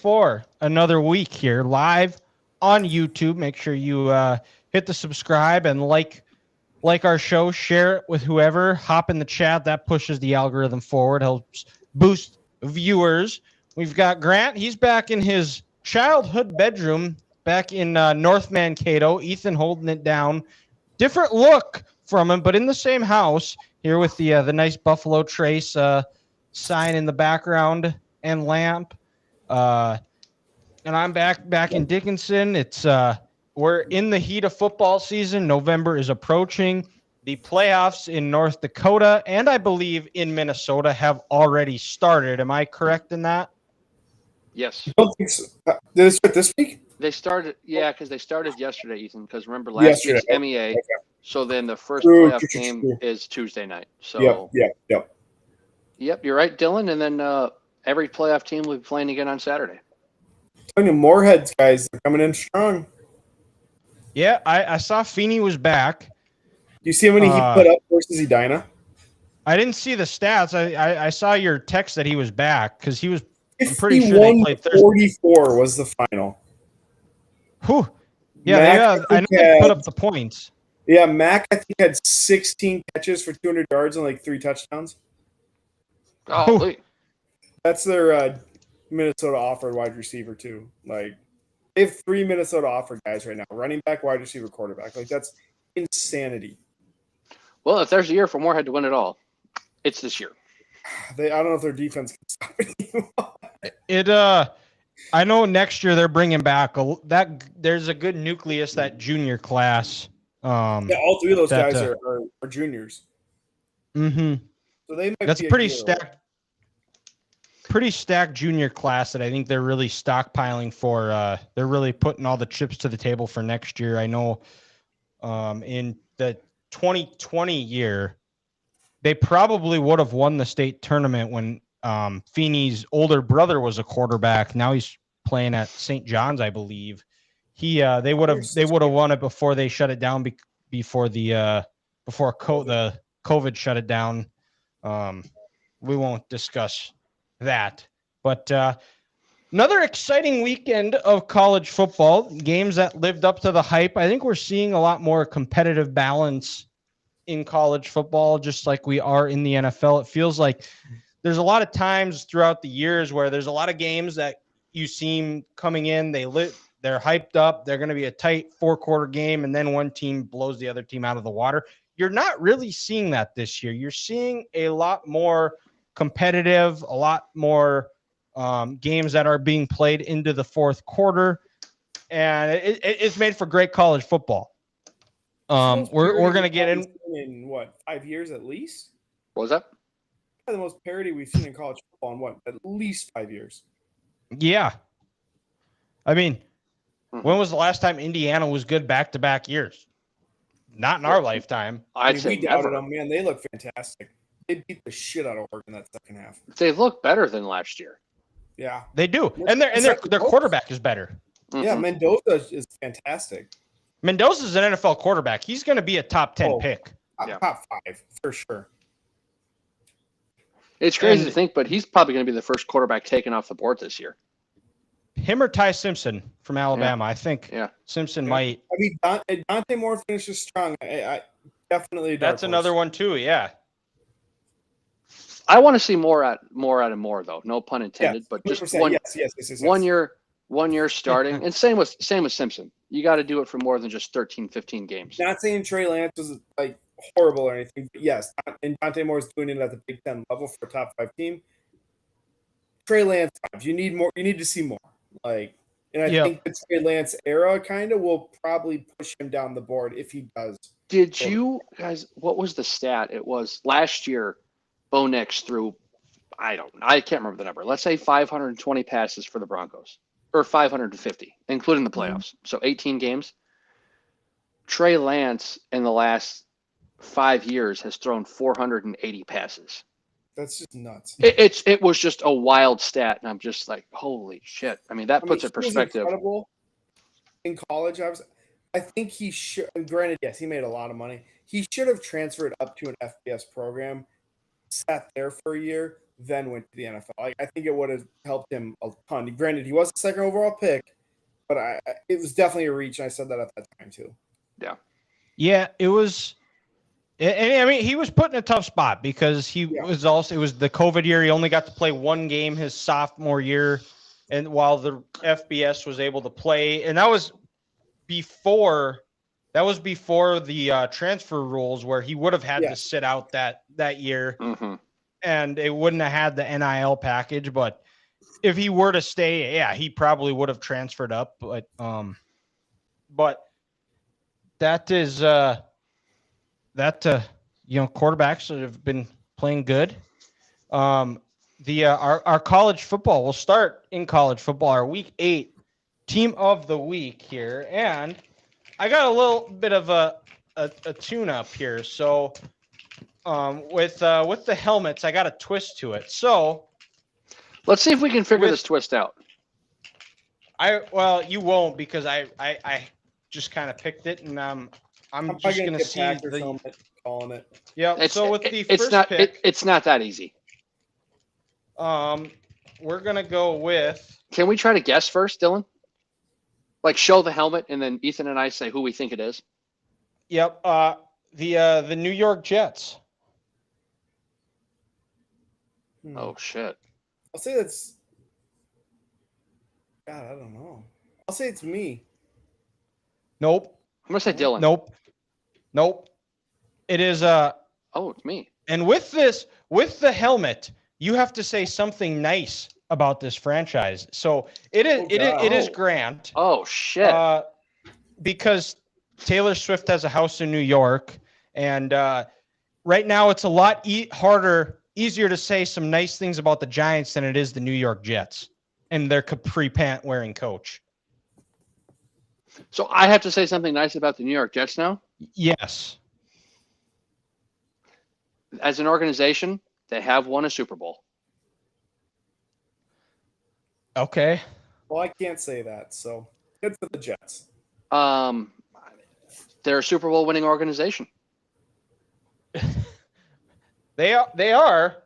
for another week here live on YouTube. Make sure you hit the subscribe and like our show, share it with whoever, hop in the chat. That pushes the algorithm forward, helps boost viewers. We've got Grant. He's back in his childhood bedroom back in North Mankato. Ethan holding it down. Different look from him, but in the same house here with the nice Buffalo Trace sign in the background and lamp. And I'm back in Dickinson. It's we're in the heat of football season. November is approaching. The playoffs in North Dakota and I believe in Minnesota have already started. Am I correct in that? Yes. I don't think so. Did it start this week? They started, because they started yesterday, Ethan. Because remember last week's MEA. Okay. So then the first playoff game is Tuesday night. So Yep, you're right, Dylan. And then every playoff team will be playing again on Saturday. Moorheads guys are coming in strong. Yeah, I saw Feeney was back. Do you see how many he put up versus Edina? I didn't see the stats. I saw your text that he was back because he was. I'm pretty sure they played Thursday. 44 was the final. Whew. Yeah, I know they put up the points. Yeah, Mac, I think, had 16 catches for 200 yards and like 3 touchdowns. Oh, that's their Minnesota offered wide receiver, too. Like, they have 3 Minnesota offered guys right now: running back, wide receiver, quarterback. Like, that's insanity. Well, if there's a year for Moorhead to win it all, it's this year. I don't know if their defense can stop it. I know next year they're bringing back there's a good nucleus, that junior class. All 3 of those guys are juniors. Mm-hmm. So they might That's be pretty stacked junior class that I think they're really stockpiling for. They're really putting all the chips to the table for next year. I know in the 2020 year, they probably would have won the state tournament when Feeney's older brother was a quarterback. Now he's playing at St. John's, I believe. They would have won it before they shut it down before the COVID shut it down. We won't discuss that, but another exciting weekend of college football, games that lived up to the hype. I think we're seeing a lot more competitive balance in college football, just like we are in the NFL. It feels like there's a lot of times throughout the years where there's a lot of games that you see coming in, they're hyped up, they're going to be a tight 4-quarter game, and then one team blows the other team out of the water. You're not really seeing that this year. You're seeing a lot more competitive, a lot more games that are being played into the 4th quarter, and it's made for great college football. We're going to get in what, 5 years at least? What was that? The most parity we've seen in college football in what, at least 5 years? Yeah. I mean, when was the last time Indiana was good back-to-back years? Not in our lifetime. I'd say we doubted them, man. They look fantastic. They beat the shit out of Oregon that second half. They look better than last year. Yeah, they do, and their quarterback is better. Yeah, Mendoza is fantastic. Mendoza's an NFL quarterback. He's going to be a top 10 pick. Top 5 for sure. It's crazy to think, but he's probably going to be the first quarterback taken off the board this year. Him or Ty Simpson from Alabama, I think. Yeah, Simpson might. I mean, Dante Moore finishes strong. I definitely. That's another one too. Yeah. I want to see more out of Moore, though. No pun intended, but just one. Yes. 1 year starting, and same with Simpson. You got to do it for more than just 13, 15 games. Not saying Trey Lance was like horrible or anything, but yes, and Dante Moore's doing it at the Big Ten level for a top 5 team. Trey Lance, you need more. You need to see more. And I think the Trey Lance era kind of will probably push him down the board if he does. Did you guys? What was the stat? It was last year. Bo Nix threw, I can't remember the number. Let's say 520 passes for the Broncos, or 550, including the playoffs. So 18 games. Trey Lance in the last 5 years has thrown 480 passes. That's just nuts. It was just a wild stat, and I'm just like, holy shit. I mean, that puts it in perspective. Incredible. In college, I think he should. Granted, yes, he made a lot of money. He should have transferred up to an FBS program, sat there for a year, then went to the NFL. I think it would have helped him a ton. Granted, he was the second overall pick, but it was definitely a reach. And I said that at that time too. Yeah, it was. And I mean, he was put in a tough spot because it was the COVID year. He only got to play one game his sophomore year, and while the FBS was able to play, and that was before the transfer rules where he would have had to sit out that year, and they wouldn't have had the NIL package. But if he were to stay, he probably would have transferred up. But that is quarterbacks that have been playing good. Our college football will start in college football. Our week 8 team of the week here, and I got a little bit of a tune up here. So with the helmets, I got a twist to it. So let's see if we can figure this twist out. You won't, because I just kind of picked it, and I'm just gonna see calling it. Yeah. So with the first pick, it's not that easy. We're gonna go with. Can we try to guess first, Dylan? Like show the helmet, and then Ethan and I say who we think it is. Yep. The New York Jets. Oh shit. I'll say that's. God, I don't know. I'll say it's me. Nope. I'm gonna say Dylan. Nope. It is Oh, it's me. And with the helmet, you have to say something nice about this franchise. So it is Grant. Oh shit. Because Taylor Swift has a house in New York, and right now it's a lot easier to say some nice things about the Giants than it is the New York Jets and their capri pant wearing coach. So I have to say something nice about the New York Jets now? Yes. As an organization, they have won a Super Bowl. Okay. Well, I can't say that, so good for the Jets. They're a Super Bowl winning organization. They are.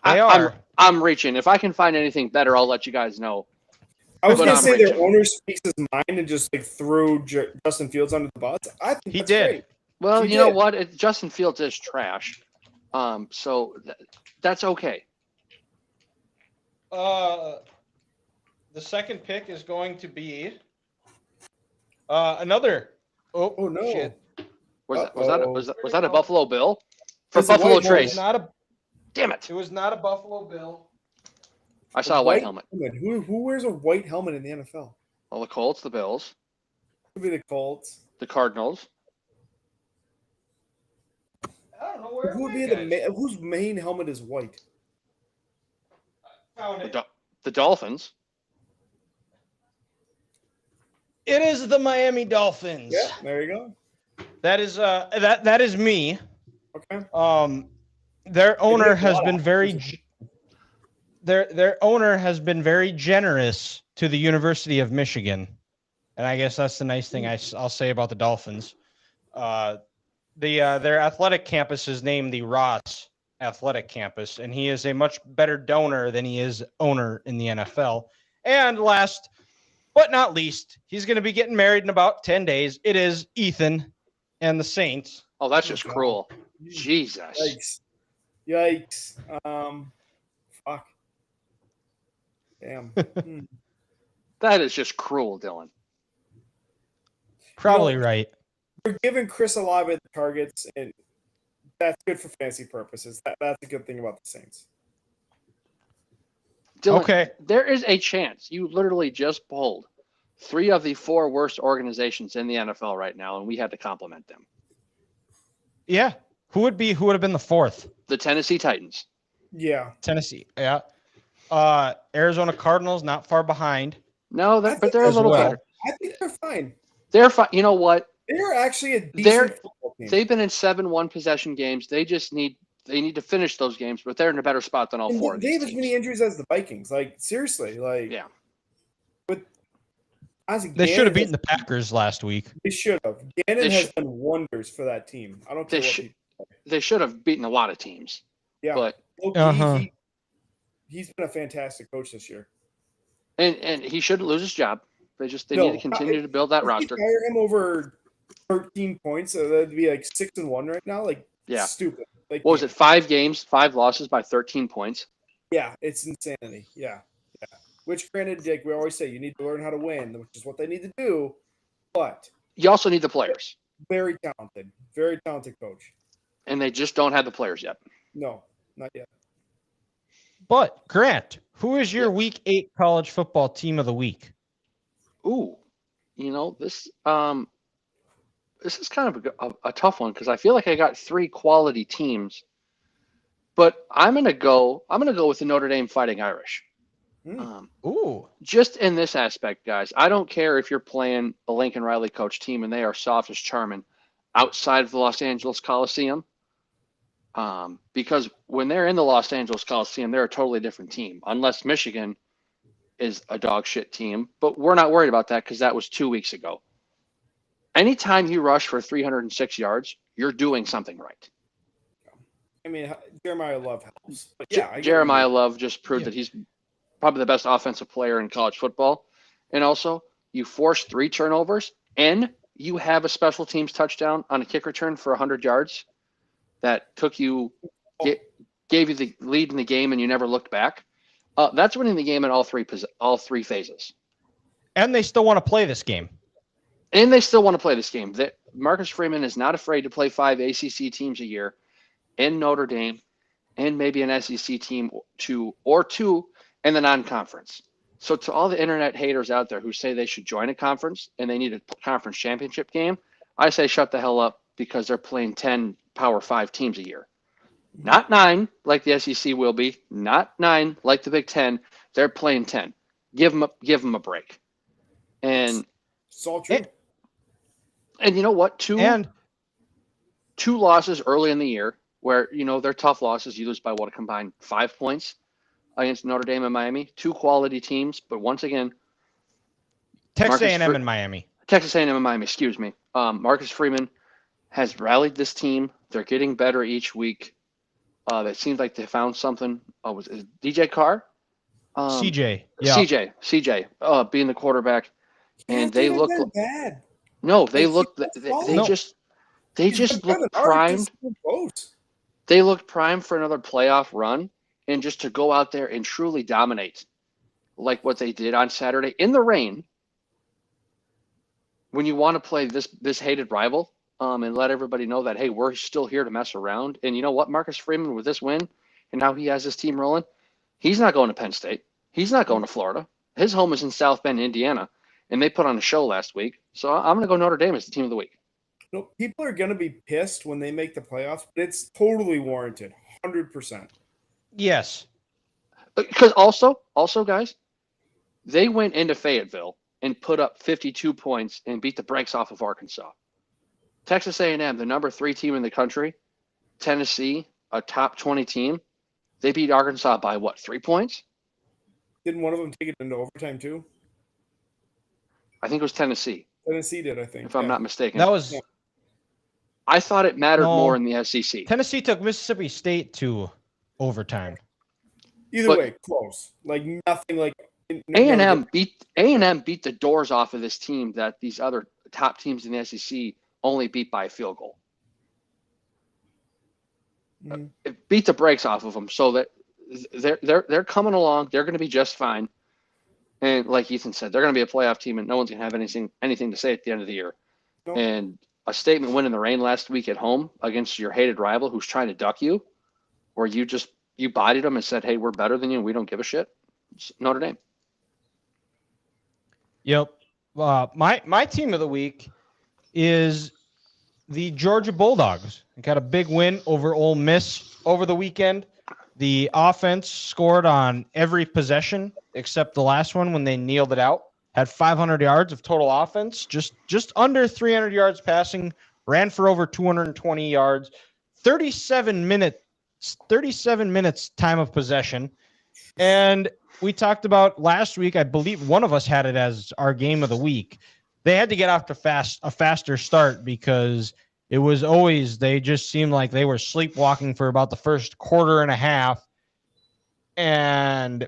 I'm reaching. If I can find anything better, I'll let you guys know. I was going to say their owner speaks his mind and just threw Justin Fields under the bus. I think he did. Great. Well, you know what? Justin Fields is trash. So that's okay. The second pick is going to be another. Oh no! Shit. Was that a Buffalo Bill? For Buffalo Trace. Damn it! It was not a Buffalo Bill. I saw a white helmet. Who wears a white helmet in the NFL? Well, the Colts, the Bills. Could be the Colts. The Cardinals. I don't know where. Who would be whose main helmet is white? Found it. The Dolphins. It is the Miami Dolphins. Yeah, there you go. That is that is me. Okay. Their owner has been their owner has been very generous to the University of Michigan, and I guess that's the nice thing I'll say about the Dolphins. Their athletic campus is named the Ross Athletic Campus, and he is a much better donor than he is owner in the NFL. And last but not least, he's going to be getting married in about 10 days. It is Ethan and the Saints. Oh, that's just cruel. Jesus. Yikes. Fuck. Damn. That is just cruel, Dylan. Probably right. We're giving Chris Olave the targets, and that's good for fantasy purposes. That's a good thing about the Saints. Dylan, okay. There is a chance you literally just pulled 3 of the 4 worst organizations in the NFL right now, and we had to compliment them. Yeah. Who would have been the 4th? The Tennessee Titans. Yeah. Tennessee. Yeah. Arizona Cardinals not far behind. No, but they're a little better. I think they're fine. They're fine. You know what? They're actually a decent football team. They've been in 7 one-possession games. They need to finish those games, but they're in a better spot than all 4 of these teams. They have teams. as many injuries as the Vikings. Like, seriously. Like, yeah. But honestly, they should have beaten the Packers last week. They should have. Gannon has done wonders for that team. I don't care They should have beaten a lot of teams. Yeah. But He's been a fantastic coach this year. And he shouldn't lose his job. They need to continue to build that roster. Hire him over 13 points, so that'd be like 6-1 right now. Like, stupid. Like, what was it? 5 games, 5 losses by 13 points. Yeah, it's insanity. Yeah. Which, granted, like we always say, you need to learn how to win, which is what they need to do. But you also need the players. Very talented coach. And they just don't have the players yet. No, not yet. But Grant, who is your Week 8 college football team of the week? Ooh, this is kind of a tough one because I feel like I got 3 quality teams, but I'm gonna go with the Notre Dame Fighting Irish. Just in this aspect, guys, I don't care if you're playing a Lincoln Riley coach team and they are soft as charming outside of the Los Angeles Coliseum. Because when they're in the Los Angeles Coliseum, they're a totally different team, unless Michigan is a dog shit team. But we're not worried about that because that was 2 weeks ago. Anytime you rush for 306 yards, you're doing something right. I mean, Jeremiah Love helps. But Jeremiah Love just proved that he's probably the best offensive player in college football. And also, you forced 3 turnovers, and you have a special teams touchdown on a kick return for 100 yards that gave you the lead in the game, and you never looked back. That's winning the game in all three phases. And they still want to play this game. Marcus Freeman is not afraid to play 5 ACC teams a year in Notre Dame and maybe an SEC team or two in the non-conference. So to all the internet haters out there who say they should join a conference and they need a conference championship game, I say shut the hell up because they're playing 10 Power 5 teams a year. Not 9 like the SEC will be, not 9 like the Big Ten. They're playing 10. Give them a break. And it's all true. And you know what? Two losses early in the year where, they're tough losses. You lose by a combined 5 points against Notre Dame and Miami. 2 quality teams, but once again, Texas A&M and Miami. Texas A&M and Miami, excuse me. Marcus Freeman has rallied this team. They're getting better each week. It seems like they found something. Was it DJ Carr? CJ. Yeah. CJ being the quarterback. And they look bad. No, they look. They just look primed. They looked primed for another playoff run, and just to go out there and truly dominate, like what they did on Saturday in the rain. When you want to play this hated rival, and let everybody know that, hey, we're still here to mess around. And you know what, Marcus Freeman, with this win and how he has his team rolling, he's not going to Penn State. He's not going to Florida. His home is in South Bend, Indiana, and they put on a show last week. So I'm going to go Notre Dame as the team of the week. No, people are going to be pissed when they make the playoffs, but it's totally warranted, 100%. Yes. Because also, guys, they went into Fayetteville and put up 52 points and beat the brakes off of Arkansas. Texas A&M, the number 3 team in the country, Tennessee, a top 20 team, they beat Arkansas by 3 points? Didn't one of them take it into overtime too? I think it was Tennessee. Tennessee did, I think. If I'm not mistaken. That was. I thought it mattered more in the SEC. Tennessee took Mississippi State to overtime. Either way, close. Like nothing. Like A&M beat the doors off of this team that these other top teams in the SEC only beat by a field goal. It beat the brakes off of them, so that they're coming along. They're going to be just fine. And like Ethan said, they're going to be a playoff team, and no one's going to have anything to say at the end of the year. Nope. And a statement win in the rain last week at home against your hated rival who's trying to duck you, where you bodied them and said, hey, we're better than you and we don't give a shit. It's Notre Dame. Yep. My team of the week is the Georgia Bulldogs. They got a big win over Ole Miss over the weekend. The offense scored on every possession except the last one when they kneeled it out. Had 500 yards of total offense, just under 300 yards passing, ran for over 220 yards, 37 minutes time of possession. And we talked about last week, I believe one of us had it as our game of the week. They had to get off to a faster start because it was always, they just seemed like they were sleepwalking for about the first quarter and a half. And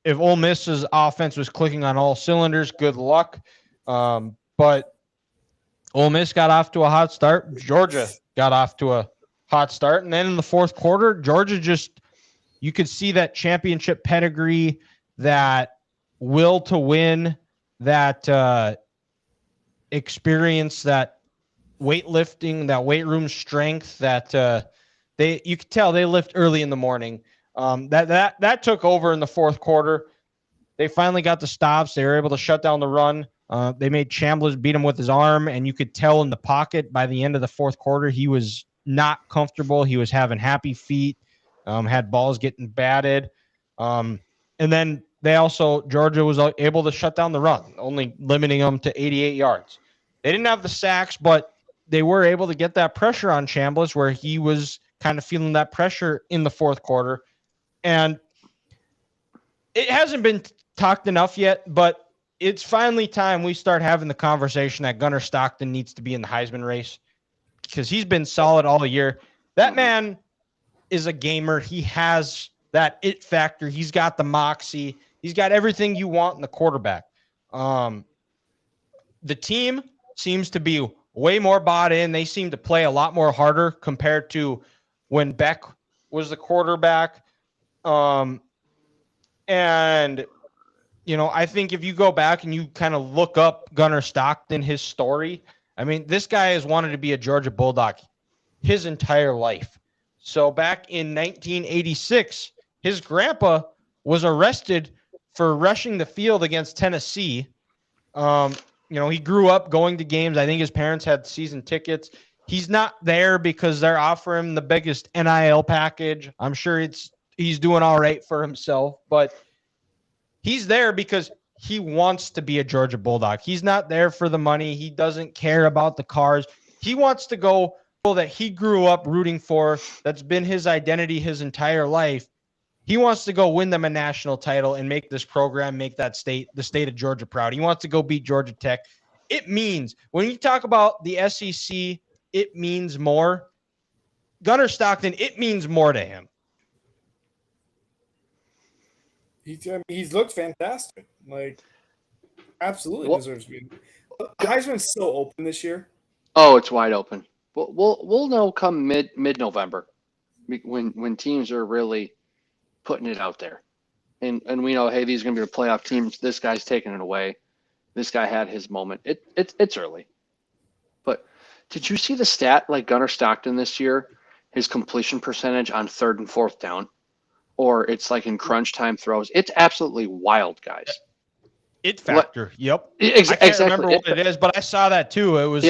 if Ole Miss's offense was clicking on all cylinders, good luck. But Ole Miss got off to a hot start. Georgia got off to a hot start. And then in the fourth quarter, Georgia just, you could see that championship pedigree, that will to win, that experience, that weightlifting, that weight room strength, that you could tell they lift early in the morning. That took over in the fourth quarter. They finally got the stops. They were able to shut down the run. They made Chambliss beat him with his arm, and you could tell in the pocket by the end of the fourth quarter he was not comfortable. He was having happy feet, had balls getting batted. And then Georgia was able to shut down the run, only limiting them to 88 yards. They didn't have the sacks, but they were able to get that pressure on Chambliss, where he was kind of feeling that pressure in the fourth quarter. And it hasn't been talked enough yet, but it's finally time we start having the conversation that Gunnar Stockton needs to be in the Heisman race, because he's been solid all year. That man is a gamer. He has that it factor. He's got the moxie. He's got everything you want in the quarterback. The team seems to be way more bought in. They seem to play a lot more harder compared to when Beck was the quarterback. And I think if you go back and you kind of look up Gunnar Stockton, his story, I mean, this guy has wanted to be a Georgia Bulldog his entire life. So back in 1986, his grandpa was arrested for rushing the field against Tennessee. He grew up going to games. I think his parents had season tickets. He's not there because they're offering him the biggest NIL package. I'm sure he's doing all right for himself, but he's there because he wants to be a Georgia Bulldog. He's not there for the money. He doesn't care about the cars. He wants to go that he grew up rooting for. That's been his identity his entire life. He wants to go win them a national title and make this program, make the state of Georgia proud. He wants to go beat Georgia Tech. It means, when you talk about the SEC, it means more. Gunnar Stockton, it means more to him. He's looked fantastic. Like, absolutely deserves to be. Heisman's so open this year. Oh, it's wide open. We'll know come mid-November when teams are really putting it out there, and we know, hey, these are going to be the playoff teams. This guy's taking it away. This guy had his moment. It's early, but did you see the stat like Gunnar Stockton this year? His completion percentage on 3rd and 4th down, or it's like in crunch time throws. It's absolutely wild, guys. It factor. Yep. Exactly. I can't remember what it is, but I saw that too. It was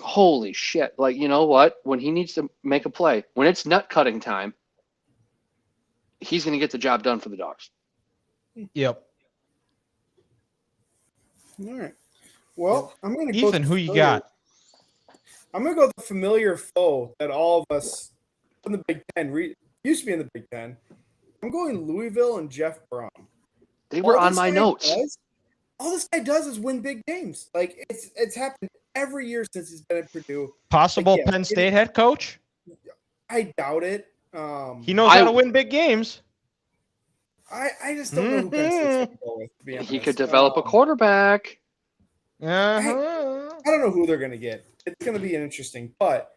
holy shit. Like, you know what? When he needs to make a play, when it's nut cutting time, he's going to get the job done for the Dogs. Yep. All right. Well, I'm going to go. Ethan, who you got? I'm going to go with the familiar foe that all of us in the Big Ten used to be in the Big Ten. I'm going Louisville and Jeff Brom. They were on my notes. All this guy does is win big games. Like, it's happened every year since he's been at Purdue. Possible Penn State head coach? I doubt it. He knows how to win big games. I just don't know who Penn State's going to go with, to be honest. He could develop a quarterback. I don't know who they're going to get. It's going to be interesting. But,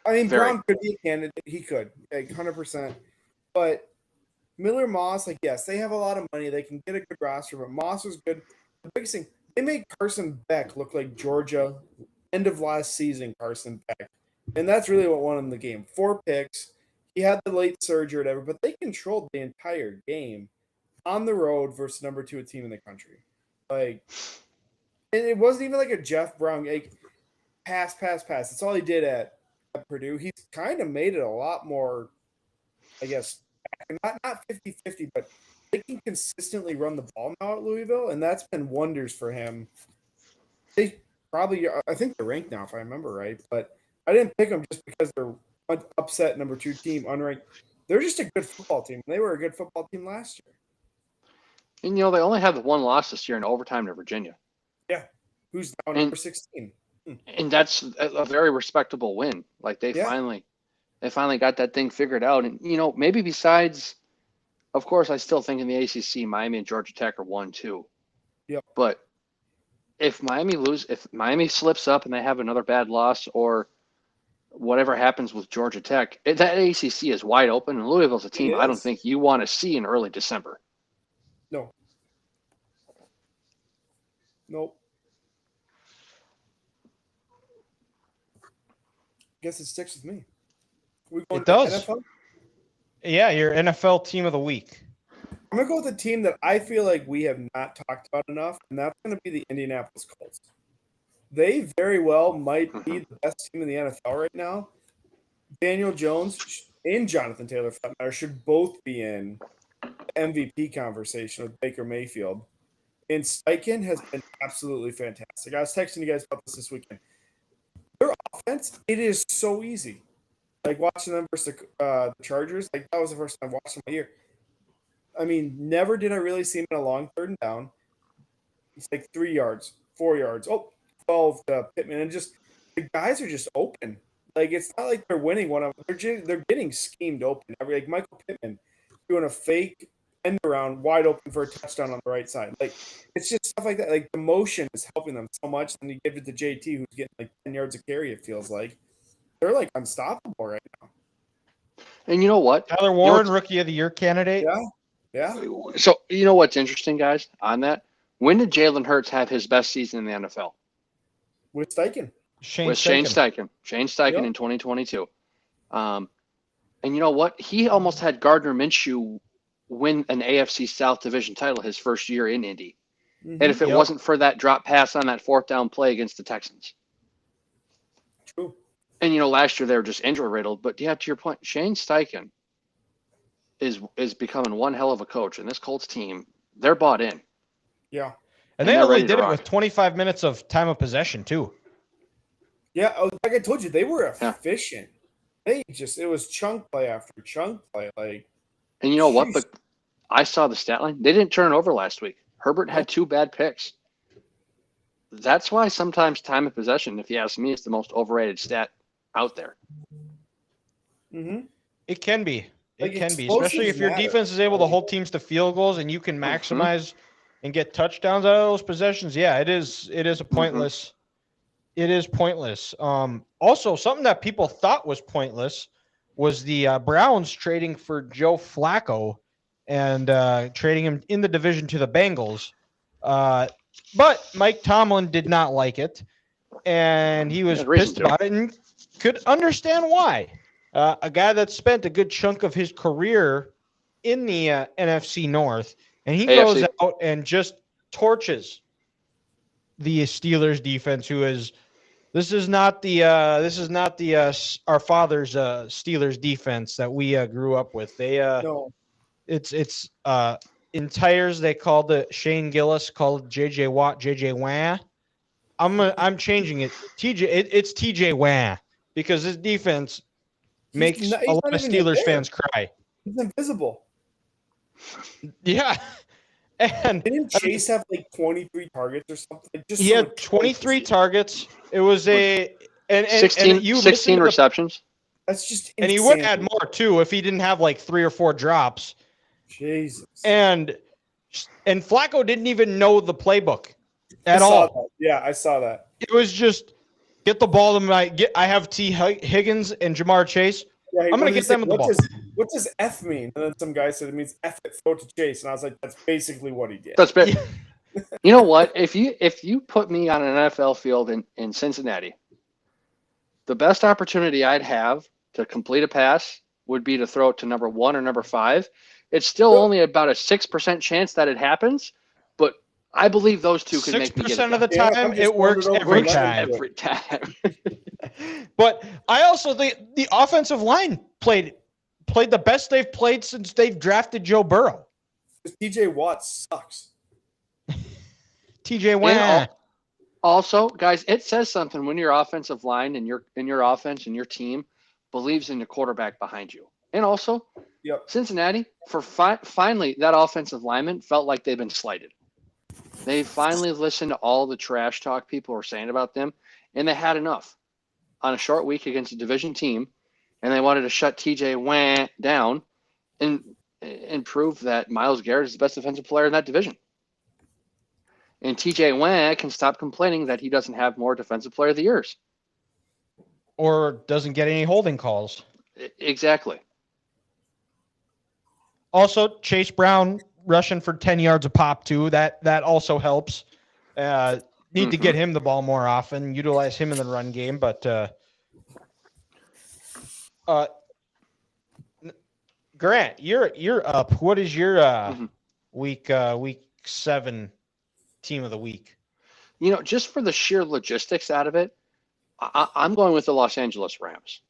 I mean, Brown could be a candidate. He could, like, 100%. But Miller Moss, like, yes, they have a lot of money. They can get a good roster, but Moss is good. The biggest thing, they made Carson Beck look like Georgia end of last season Carson Beck. And that's really what won him the game. 4 picks. He had the late surge or whatever, but they controlled the entire game on the road versus number 2 team in the country. Like, and it wasn't even like a Jeff Brown, like, pass. That's all he did at Purdue. He's kind of made it a lot more, I guess, not 50-50, but they can consistently run the ball now at Louisville, and that's been wonders for him. They probably, I think they're ranked now, if I remember right, but I didn't pick them just because they're upset number 2 team, unranked. They're just a good football team. They were a good football team last year. And, they only have the 1 loss this year in overtime to Virginia. Yeah. Who's now number 16? And that's a very respectable win. Like they finally got that thing figured out. And maybe besides, of course, I still think in the ACC, Miami and Georgia Tech are 1-2. Yep. But if Miami slips up and they have another bad loss, or whatever happens with Georgia Tech, that ACC is wide open, and Louisville's a team I don't think you want to see in early December. No. Nope. Guess it sticks with me. It does. NFL? Yeah, your NFL team of the week. I'm going to go with a team that I feel like we have not talked about enough, and that's going to be the Indianapolis Colts. They very well might be the best team in the NFL right now. Daniel Jones and Jonathan Taylor, for that matter, should both be in the MVP conversation with Baker Mayfield. And Steichen has been absolutely fantastic. I was texting you guys about this weekend. Their offense, it is so easy. Like watching them versus the Chargers, like that was the first time I watched them all year. I mean, never did I really see him in a long third and down. It's like 3 yards, 4 yards, 12 to Pittman. And just the guys are just open. Like it's not like they're winning one of them. They're getting schemed open. Like Michael Pittman doing a fake end around wide open for a touchdown on the right side. Like it's just stuff like that. Like the motion is helping them so much. And you give it to JT, who's getting like 10 yards of carry, it feels like. They're like unstoppable right now. And you know what? Tyler Warren, Rookie of the Year candidate. Yeah. So you know what's interesting, guys, on that? When did Jalen Hurts have his best season in the NFL? With Steichen. Shane Steichen. Shane Steichen in 2022. And you know what? He almost had Gardner Minshew win an AFC South division title his first year in Indy. Mm-hmm. And if it wasn't for that drop pass on that fourth down play against the Texans. True. And, last year they were just injury riddled. But, yeah, to your point, Shane Steichen is becoming one hell of a coach. And this Colts team, they're bought in. Yeah. And they only did it with 25 minutes of time of possession, too. Yeah, like I told you, they were efficient. Yeah. It was chunk play after chunk play. And you know what? But I saw the stat line. They didn't turn over last week. Herbert had 2 bad picks. That's why sometimes time of possession, if you ask me, is the most overrated stat out there. Mm-hmm. It can be. It can be, especially if your defense is able to hold teams to field goals and you can maximize and get touchdowns out of those possessions. Yeah, it is a pointless. It is pointless. Also, something that people thought was pointless was the Browns trading for Joe Flacco and trading him in the division to the Bengals. But Mike Tomlin did not like it, and he was pissed about it and could understand why. A guy that spent a good chunk of his career in the NFC North, and he goes out and just torches the Steelers defense, this is not the our father's Steelers defense that we grew up with. It's in tires they called it Shane Gillis, called JJ Watt JJ Wah. I'm changing it. It's TJ Wah, because this defense makes a lot of Steelers fans cry. He's invisible. Yeah. And didn't Chase have like 23 targets or something? He had 23 targets. It was 16 receptions. That's just insane. And he would add more too if he didn't have like 3 or 4 drops. Jesus. And Flacco didn't even know the playbook at all. Yeah, I saw that. It was just get the ball to I have T. Higgins and Jamar Chase. Yeah, I'm going to get them the ball. What does F mean? And then some guy said it means F it, throw it to Chase. And I was like, that's basically what he did. You know what? If you put me on an NFL field in Cincinnati, the best opportunity I'd have to complete a pass would be to throw it to number 1 or number 5. It's still only about a 6% chance that it happens, but I believe those two can make me get it 6% of the time, it works every time. Every time. But I also think the offensive line played the best they've played since they've drafted Joe Burrow. TJ Watt sucks. TJ Watt. Also, guys, it says something when your offensive line and your offense and your team believes in the quarterback behind you. And also, Cincinnati, for finally, that offensive lineman felt like they've been slighted. They finally listened to all the trash talk people were saying about them, and they had enough on a short week against a division team, and they wanted to shut TJ down and prove that Myles Garrett is the best defensive player in that division. And TJ can stop complaining that he doesn't have more defensive player of the years. Or doesn't get any holding calls. Exactly. Also, Chase Brown rushing for 10 yards a pop too. That also helps. Need to get him the ball more often, utilize him in the run game. But Grant, you're up. What is your week 7 team of the week? Just for the sheer logistics out of it, I'm going with the Los Angeles Rams.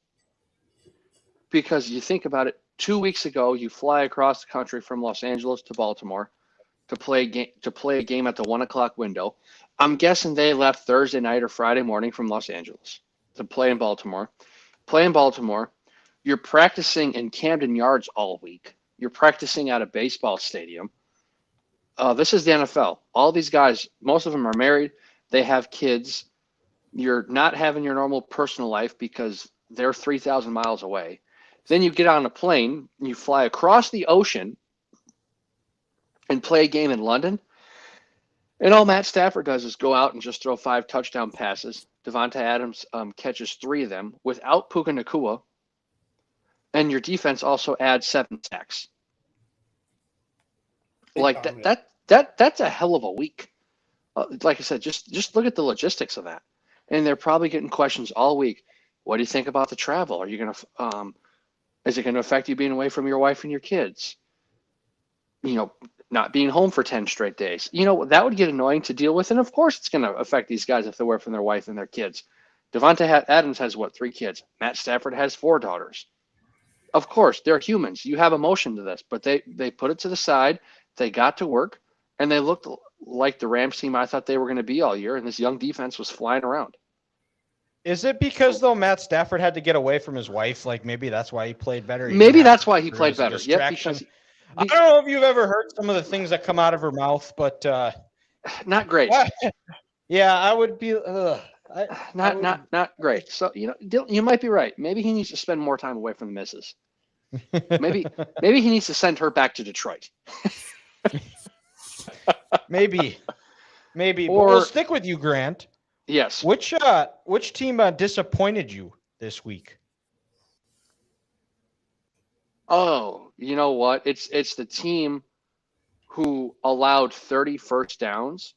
Because you think about it, 2 weeks ago, you fly across the country from Los Angeles to Baltimore to play a game at the 1 o'clock window. I'm guessing they left Thursday night or Friday morning from Los Angeles to play in Baltimore. Play in Baltimore. You're practicing in Camden Yards all week. You're practicing at a baseball stadium. This is the NFL. All these guys, most of them are married. They have kids. You're not having your normal personal life because they're 3,000 miles away. Then you get on a plane, you fly across the ocean and play a game in London. And all Matt Stafford does is go out and just throw 5 touchdown passes. Devonta Adams catches 3 of them without Puka Nacua. And your defense also adds 7 sacks. Like that's a hell of a week. Like I said, just look at the logistics of that. And they're probably getting questions all week. What do you think about the travel? Are you going to is it going to affect you being away from your wife and your kids? Not being home for 10 straight days. That would get annoying to deal with. And of course, it's going to affect these guys if they're away from their wife and their kids. Devonta Adams has 3 kids. Matt Stafford has 4 daughters. Of course, they're humans. You have emotion to this, but they put it to the side. They got to work, and they looked like the Rams team I thought they were going to be all year, and this young defense was flying around. Is it because, though, Matt Stafford had to get away from his wife? Like, maybe that's why he played better? Maybe that's why he played better. Yeah, because I don't know if you've ever heard some of the things that come out of her mouth, but not great. Yeah, I would be not great. So you might be right. Maybe he needs to spend more time away from the missus. Maybe he needs to send her back to Detroit. maybe. But Or we'll stick with you, Grant. Yes. Which team disappointed you this week? Oh, you know what? It's the team who allowed 30 first downs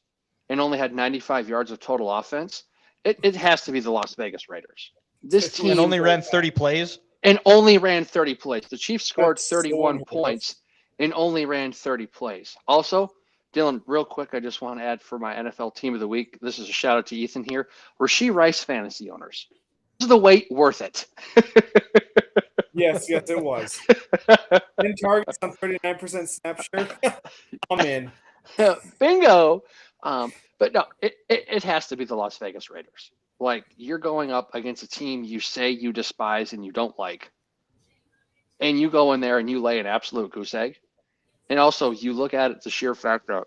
and only had 95 yards of total offense. It has to be the Las Vegas Raiders. This team and only ran 30 plays. The Chiefs scored 31 points and only ran 30 plays. Also, Dylan, real quick, I just want to add for my NFL team of the week. This is a shout out to Ethan here. Rashee Rice fantasy owners. Is the wait worth it? Yes, it was. 10 targets on 39% snap share. I'm in. Bingo. But no, it has to be the Las Vegas Raiders. Like, you're going up against a team you say you despise and you don't like. And you go in there and you lay an absolute goose egg. And also, you look at it, the sheer fact that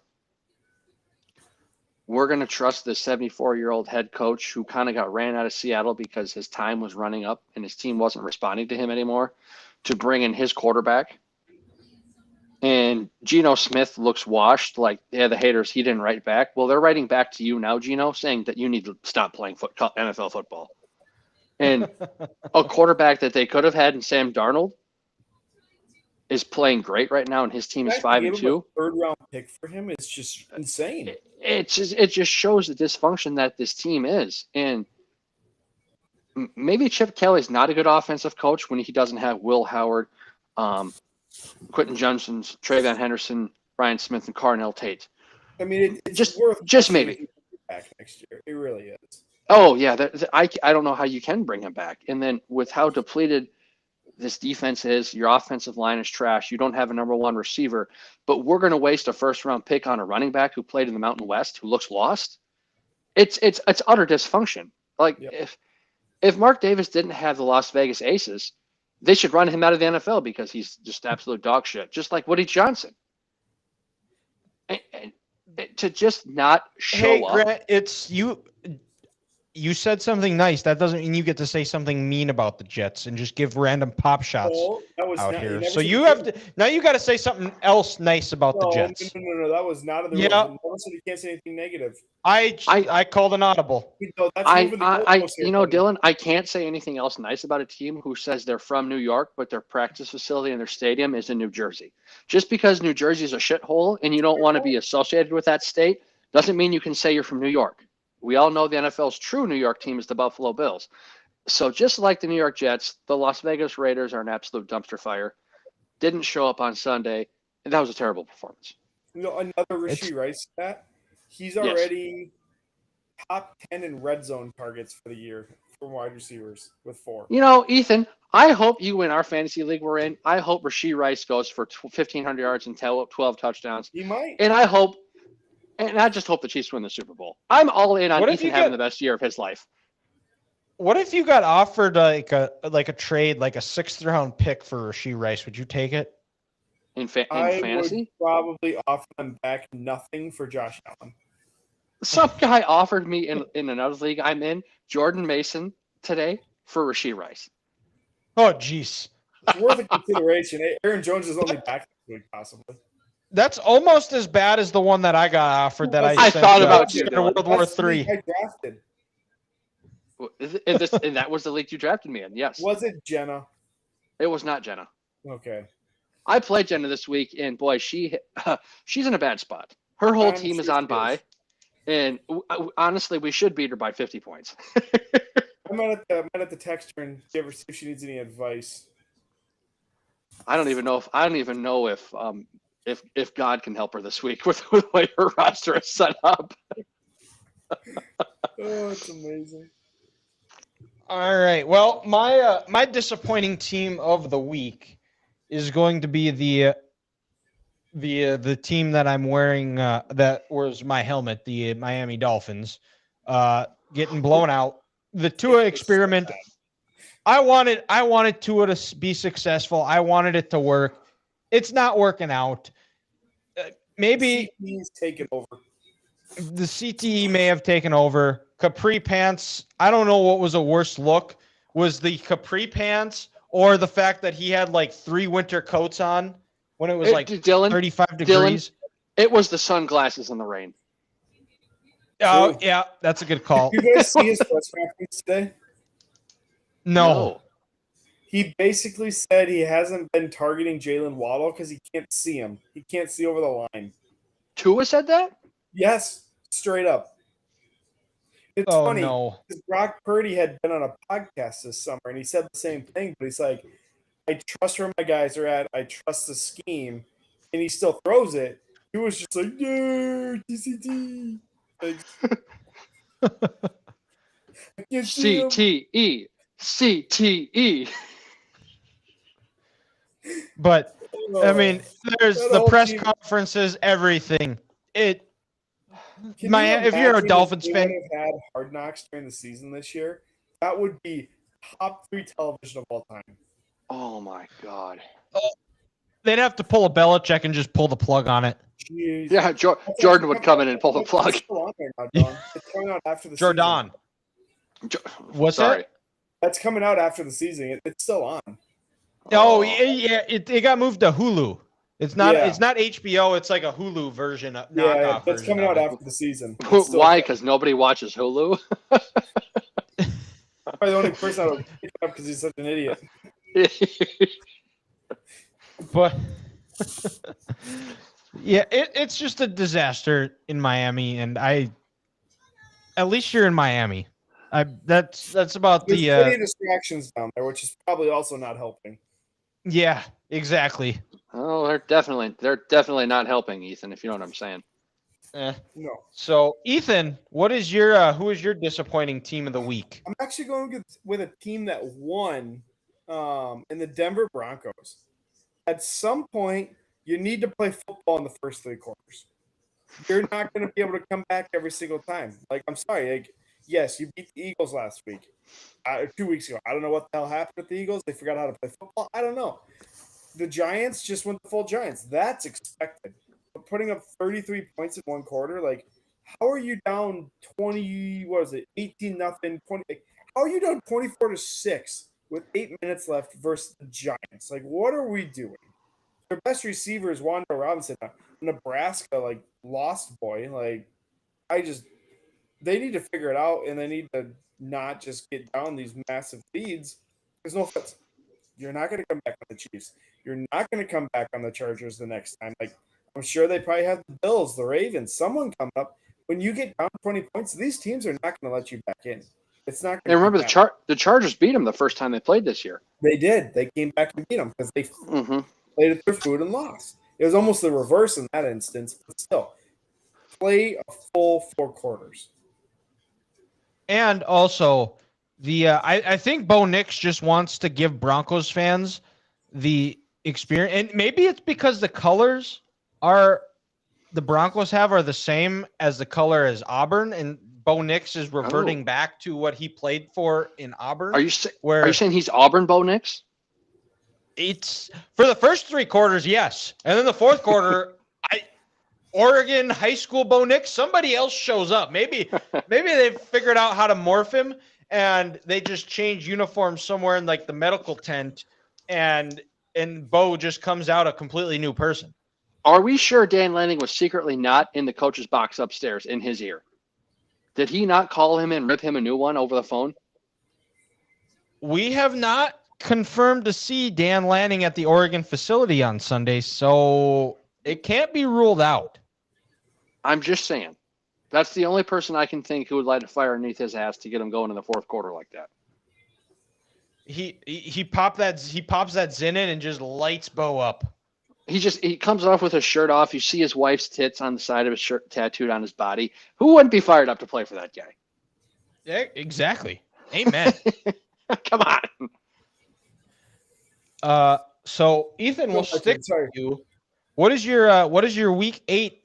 we're going to trust this 74-year-old head coach who kind of got ran out of Seattle because his time was running up and his team wasn't responding to him anymore, to bring in his quarterback. And Geno Smith looks washed, like, the haters, he didn't write back. Well, they're writing back to you now, Geno, saying that you need to stop playing NFL football. And a quarterback that they could have had in Sam Darnold is playing great right now, and his team is 5-2. Third-round pick for him is just insane. It just shows the dysfunction that this team is. And maybe Chip Kelly's not a good offensive coach when he doesn't have Will Howard, Quentin Johnson, Trayvon Henderson, Ryan Smith, and Carnell Tate. I mean, it's just maybe back next year. It really is. Oh yeah, I don't know how you can bring him back. And then with how depleted this defense is, your offensive line is trash. You don't have a number 1 receiver, but we're going to waste a first-round pick on a running back who played in the Mountain West who looks lost. It's utter dysfunction. Like, if Mark Davis didn't have the Las Vegas Aces, they should run him out of the NFL because he's just absolute dog shit, just like Woody Johnson. And to just not show up. Grant, it's you you said something nice. That doesn't mean you get to say something mean about the Jets and just give random pop shots No, that was out not. here. You never So said you you have couldn't. to now. You got to say something else nice about the No, Jets. no. That was not in the Yeah. rules. No one said you can't say anything negative. I called an audible. No, that's moving the goalpost here, buddy. Dylan, I can't say anything else nice about a team who says they're from New York, but their practice facility and their stadium is in New Jersey. Just because New Jersey is a shithole and you don't want to be associated with that state doesn't mean you can say you're from New York. We all know the NFL's true New York team is the Buffalo Bills. So just like the New York Jets, the Las Vegas Raiders are an absolute dumpster fire. Didn't show up on Sunday, and that was a terrible performance. Another Rashee Rice stat. He's already top 10 in red zone targets for the year for wide receivers with 4. Ethan, I hope you win our fantasy league we're in. I hope Rashee Rice goes for 1,500 yards and 12 touchdowns. He might. And I just hope the Chiefs win the Super Bowl. I'm all in on Ethan having the best year of his life. What if you got offered like a trade, like a 6th round pick for Rashee Rice? Would you take it? In fantasy? I would probably offer them back nothing for Josh Allen. Some guy offered me in another league I'm in, Jordan Mason today for Rashee Rice. Oh, jeez. It's worth a consideration. Aaron Jones is only back this week, possibly. That's almost as bad as the one that I got offered that I sent thought about you. World War III. I drafted. And that was the league you drafted me in, yes. Was it Jenna? It was not Jenna. Okay. I played Jenna this week, and boy, she's in a bad spot. Her whole team is on bye, and honestly, we should beat her by 50 points. I might have to text her and see if she needs any advice. I don't even know if God can help her this week with the way her roster is set up. Oh, it's amazing. All right. Well, my disappointing team of the week is going to be the team that I'm wearing that was my helmet, the Miami Dolphins, getting blown out. The Tua experiment. I wanted Tua to be successful. I wanted it to work. It's not working out. Maybe he's taken over. The CTE may have taken over. Capri pants. I don't know what was a worse look. Was the capri pants or the fact that he had like 3 winter coats on when it was 35 degrees? It was the sunglasses in the rain. Oh, yeah, that's a good call. You guys see his press conference today? No. He basically said he hasn't been targeting Jalen Waddle because he can't see him. He can't see over the line. Tua said that? Yes, straight up. It's funny because Brock Purdy had been on a podcast this summer and he said the same thing, but he's like, I trust where my guys are at. I trust the scheme. And he still throws it. He was just like, yeah, TCT. CTE. But I mean, there's the press conferences, everything. If you're a Dolphins fan, had Hard Knocks during the season this year, that would be top 3 television of all time. Oh my God! They'd have to pull a Belichick and just pull the plug on it. Jeez. Yeah, Jordan would come in and pull the plug. It's still on there now, John. It's coming out after the Jordan. season. What's that? That's coming out after the season. It's still on. Oh, yeah. It got moved to Hulu. It's not HBO. It's like a Hulu version. Yeah, that's coming out after the season. Why? Because nobody watches Hulu? Probably the only person I would pick up because he's such an idiot. But yeah, it's just a disaster in Miami, and at least you're in Miami. That's about There's plenty of distractions down there, which is probably also not helping. Yeah, exactly. Oh, they're definitely not helping, Ethan, if you know what I'm saying. No. So, Ethan, who is your disappointing team of the week? I'm actually going with a team that won in the Denver Broncos. At some point, you need to play football in the first 3 quarters. You're not going to be able to come back every single time. Like, I'm sorry. Like, yes, you beat the Eagles last week. 2 weeks ago. I don't know what the hell happened with the Eagles. They forgot how to play football. I don't know. The Giants just went the full Giants. That's expected. But putting up 33 points in 1 quarter, like, how are you down 20? What is it? 18-0, 20. How are you down 24-6 with 8 minutes left versus the Giants? Like, what are we doing? Their best receiver is Wanda Robinson, a Nebraska lost boy. They need to figure it out, and they need to not just get down these massive leads. There's no offense. You're not going to come back on the Chiefs. You're not going to come back on the Chargers the next time. I'm sure they probably have the Bills, the Ravens, someone come up. When you get down 20 points, these teams are not going to let you back in. It's not. And remember, the Chargers beat them the first time they played this year. They did. They came back and beat them because they played at their food and lost. It was almost the reverse in that instance, but still, play a full 4 quarters. And also, I think Bo Nix just wants to give Broncos fans the experience, and maybe it's because the colors the Broncos are the same as the color as Auburn, and Bo Nix is reverting back to what he played for in Auburn. Are you saying he's Auburn Bo Nix? It's for the first 3 quarters, yes, and then the fourth quarter, Oregon high school Bo Nix, somebody else shows up. Maybe they've figured out how to morph him, and they just change uniforms somewhere in like the medical tent, and Bo just comes out a completely new person. Are we sure Dan Lanning was secretly not in the coach's box upstairs in his ear? Did he not call him and rip him a new one over the phone? We have not confirmed to see Dan Lanning at the Oregon facility on Sunday, so it can't be ruled out. I'm just saying. That's the only person I can think who would light a fire underneath his ass to get him going in the fourth quarter like that. He pops that Zin in and just lights Bo up. He comes off with his shirt off. You see his wife's tits on the side of his shirt tattooed on his body. Who wouldn't be fired up to play for that guy? Yeah, exactly. Amen. Come on. So Ethan, we'll stick with you. What is your week 8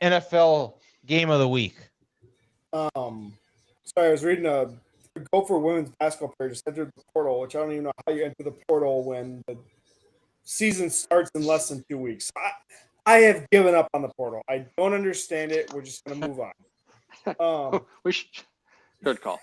NFL game of the week? Sorry, I was reading a Gopher women's basketball player just entered the portal, which I don't even know how you enter the portal when the season starts in less than 2 weeks. I have given up on the portal. I don't understand it. We're just going to move on. Good call.